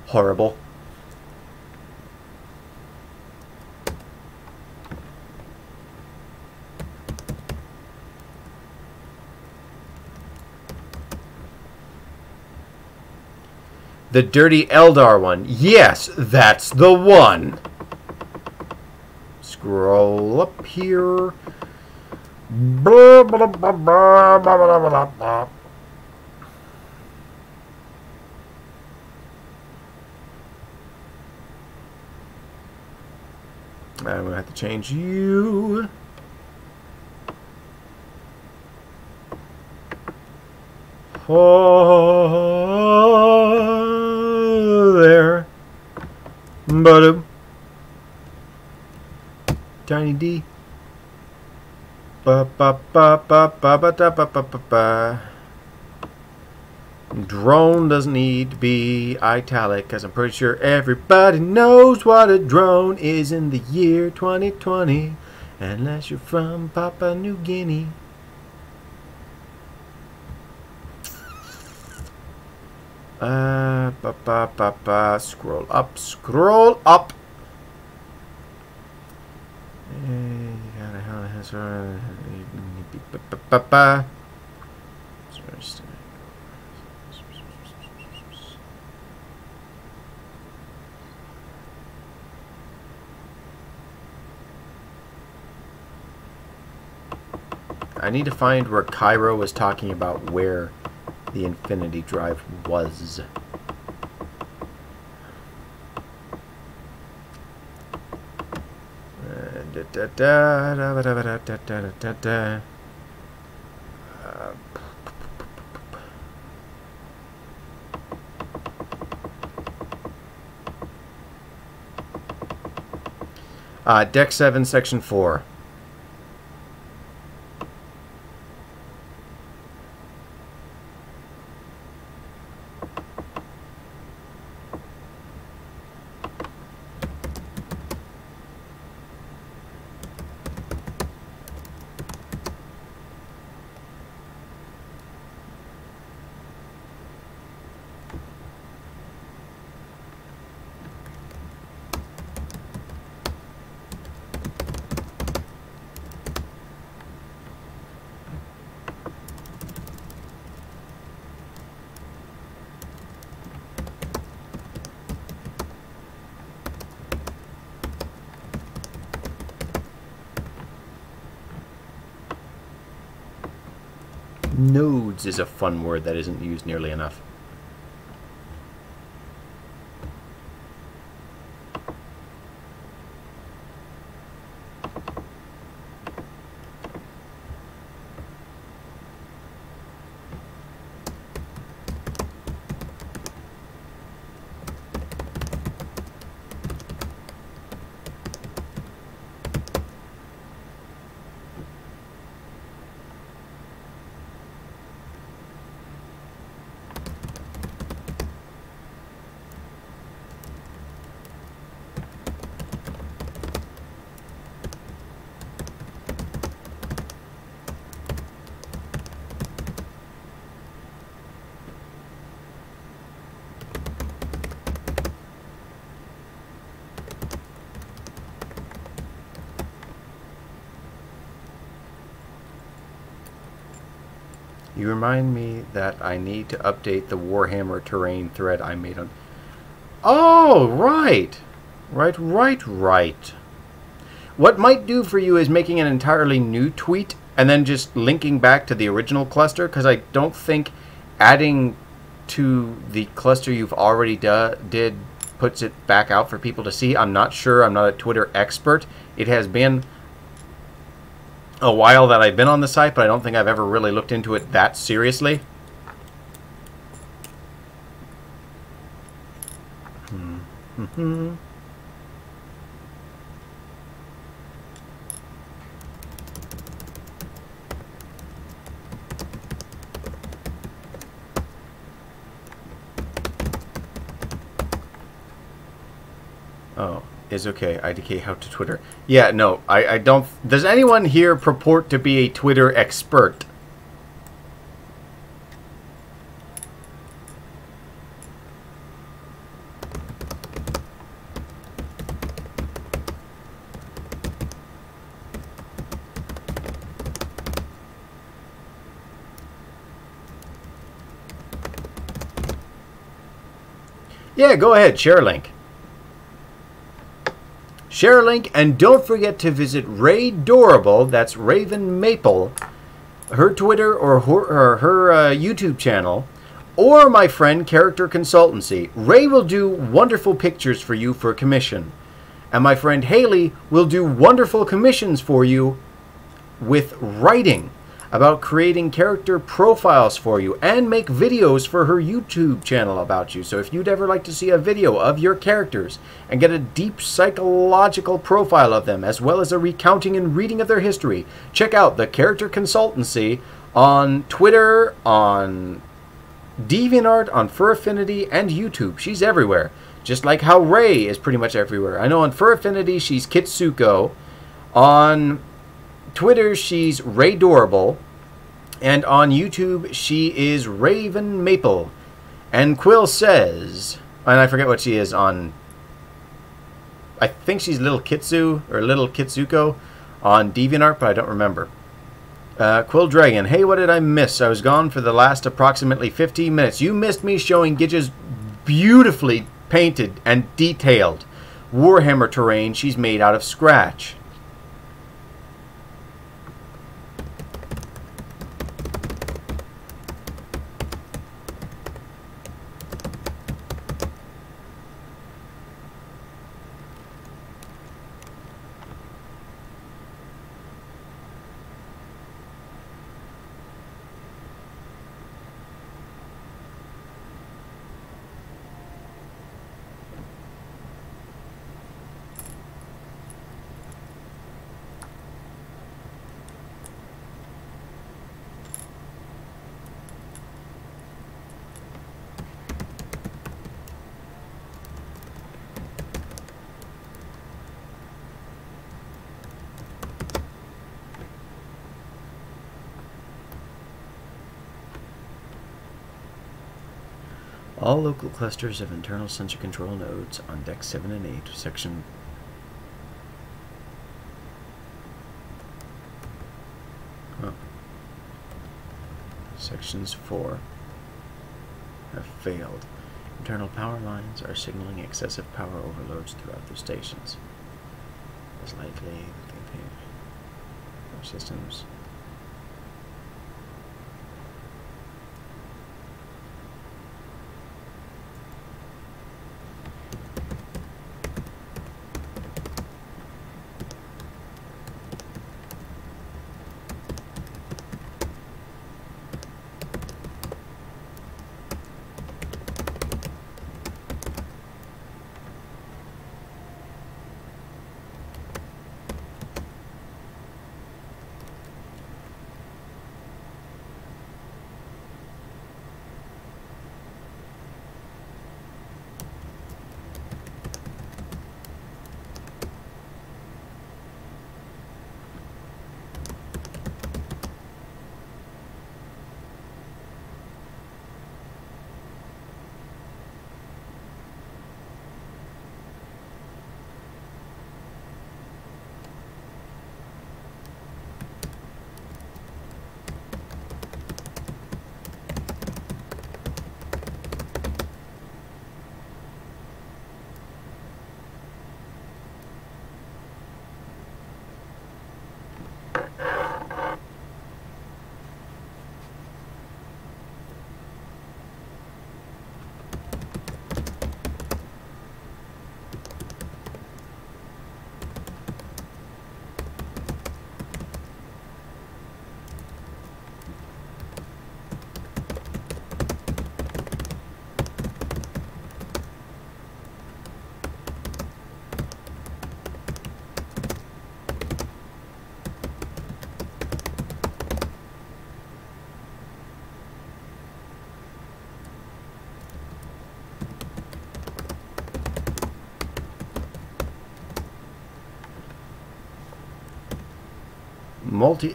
horrible. The Dirty Eldar one. Yes, that's the one. Scroll up here. I'm going to have to change you. Oh, there. Ba-dum. Tiny D. Ba-ba-ba-ba-ba-ba-da-ba-ba-ba. Drone doesn't need to be italic, because I'm pretty sure everybody knows what a drone is in the year 2020, unless you're from Papua New Guinea. Scroll up, scroll up. I need to find where Cairo was talking about where the Infinity Drive was. Deck 7, Section 4. Nodes is a fun word that isn't used nearly enough. You remind me that I need to update the Warhammer terrain thread I made on... Oh, right. Right. What might do for you is making an entirely new tweet and then just linking back to the original cluster, because I don't think adding to the cluster you've already did puts it back out for people to see. I'm not sure. I'm not a Twitter expert. It has been a while that I've been on the site, but I don't think I've ever really looked into it that seriously. Oh, is okay. IDK how to Twitter. Yeah, no, I don't... Does anyone here purport to be a Twitter expert? Yeah, go ahead. Share a link. Share a link, and don't forget to visit Ray Dorable, that's Raven Maple, her Twitter or her YouTube channel, or my friend Character Consultancy. Ray will do wonderful pictures for you for commission, and my friend Haley will do wonderful commissions for you with writing about creating character profiles for you, and make videos for her YouTube channel about you. So if you'd ever like to see a video of your characters and get a deep psychological profile of them, as well as a recounting and reading of their history, check out the Character Consultancy on Twitter, on DeviantArt, on Fur Affinity, and YouTube. She's everywhere, just like how Ray is pretty much everywhere. I know on Fur Affinity she's Kitsuko, on Twitter she's Ray Dorable, and on YouTube she is Raven Maple. And Quill says, and I forget what she is on, I think she's Little Kitsu or Little Kitsuko on DeviantArt, but I don't remember. Quill Dragon, hey, what did I miss? I was gone for the last approximately 15 minutes. You missed me showing Gidge's beautifully painted and detailed Warhammer terrain she's made out of scratch. All local clusters of internal sensor control nodes on Deck 7 and 8, Section... Huh. Sections 4 have failed. Internal power lines are signaling excessive power overloads throughout their stations. It's likely that systems...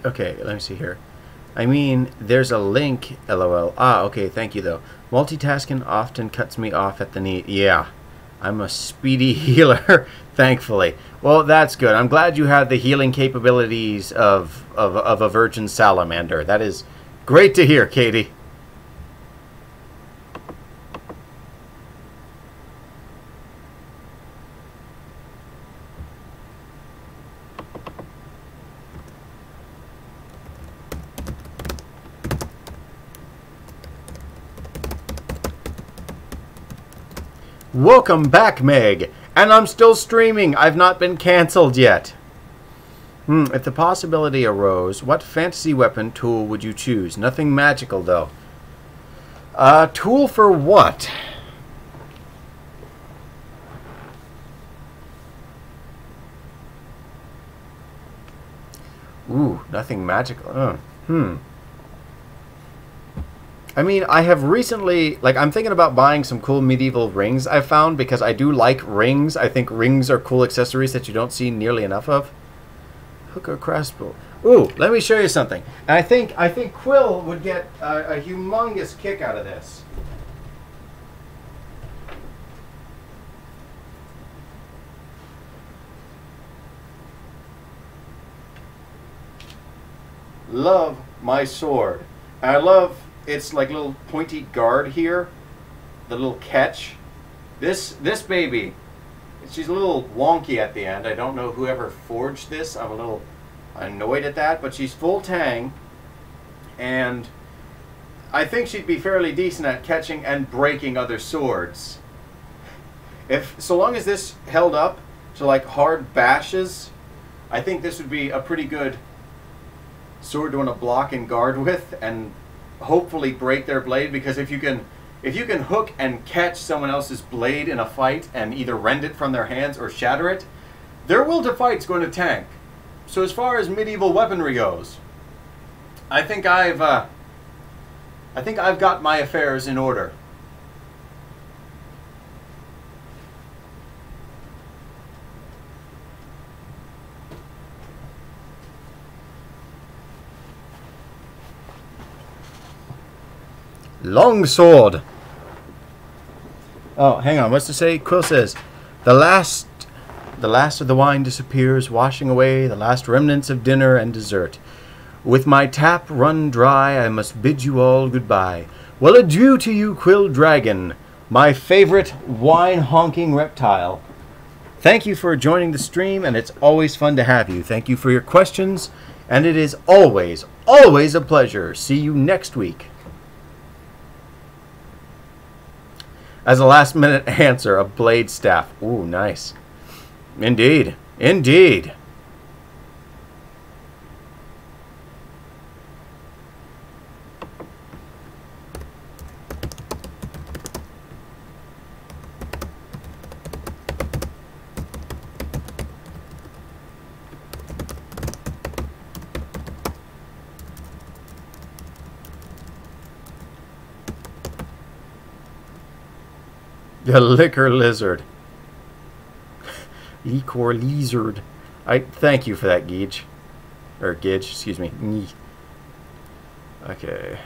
Okay, let me see here. I mean, there's a link, lol. Ah, okay, thank you, though. Multitasking often cuts me off at the knee. Yeah, I'm a speedy healer, thankfully. Well, that's good. I'm glad you have the healing capabilities of a virgin salamander. That is great to hear, Katie. Welcome back, Meg. And I'm still streaming. I've not been cancelled yet. If the possibility arose, what fantasy weapon tool would you choose? Nothing magical, though. Tool for what? Ooh, nothing magical. I mean, I have recently, like, I'm thinking about buying some cool medieval rings I found because I do like rings. I think rings are cool accessories that you don't see nearly enough of. Hook or crossbow. Ooh, let me show you something. And I think Quill would get a humongous kick out of this. Love my sword. And I love its like little pointy guard here, the little catch. This baby, she's a little wonky at the end. I don't know whoever forged this. I'm a little annoyed at that, but she's full tang, and I think she'd be fairly decent at catching and breaking other swords. So long as this held up to like hard bashes, I think this would be a pretty good sword to want to block and guard with, and hopefully break their blade, because if you can hook and catch someone else's blade in a fight and either rend it from their hands or shatter it, their will to fight's going to tank. So as far as medieval weaponry goes, I think I've got my affairs in order. Longsword. Oh, hang on. What's to say? Quill says, the last of the wine disappears, washing away the last remnants of dinner and dessert. With my tap run dry, I must bid you all goodbye. Well, adieu to you, Quill Dragon, my favorite wine-honking reptile. Thank you for joining the stream, and it's always fun to have you. Thank you for your questions, and it is always, always a pleasure. See you next week. As a last-minute answer, a blade staff. Ooh, nice. Indeed. Indeed. The liquor lizard. Liquor lizard. I thank you for that, Gidge. Or Gidge, excuse me. Okay.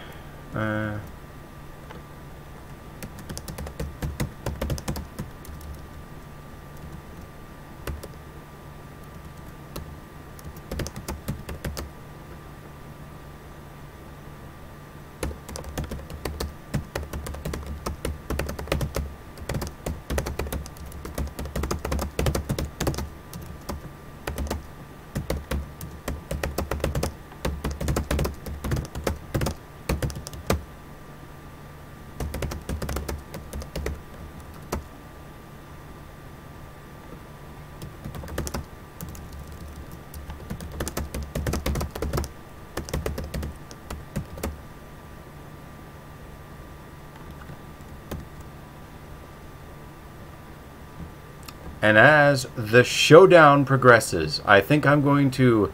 And as the showdown progresses, I think I'm going to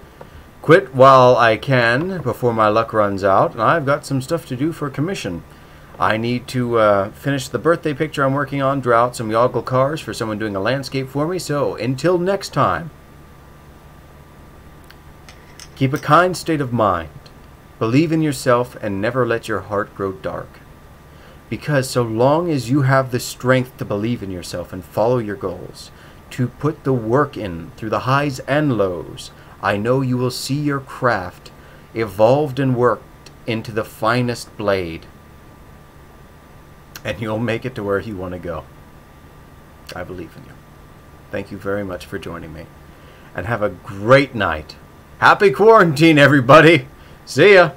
quit while I can before my luck runs out. And I've got some stuff to do for commission. I need to finish the birthday picture I'm working on, draw out some Yoggle cars for someone doing a landscape for me. So until next time, keep a kind state of mind. Believe in yourself and never let your heart grow dark. Because so long as you have the strength to believe in yourself and follow your goals, to put the work in through the highs and lows, I know you will see your craft evolved and worked into the finest blade. And you'll make it to where you want to go. I believe in you. Thank you very much for joining me. And have a great night. Happy quarantine, everybody. See ya.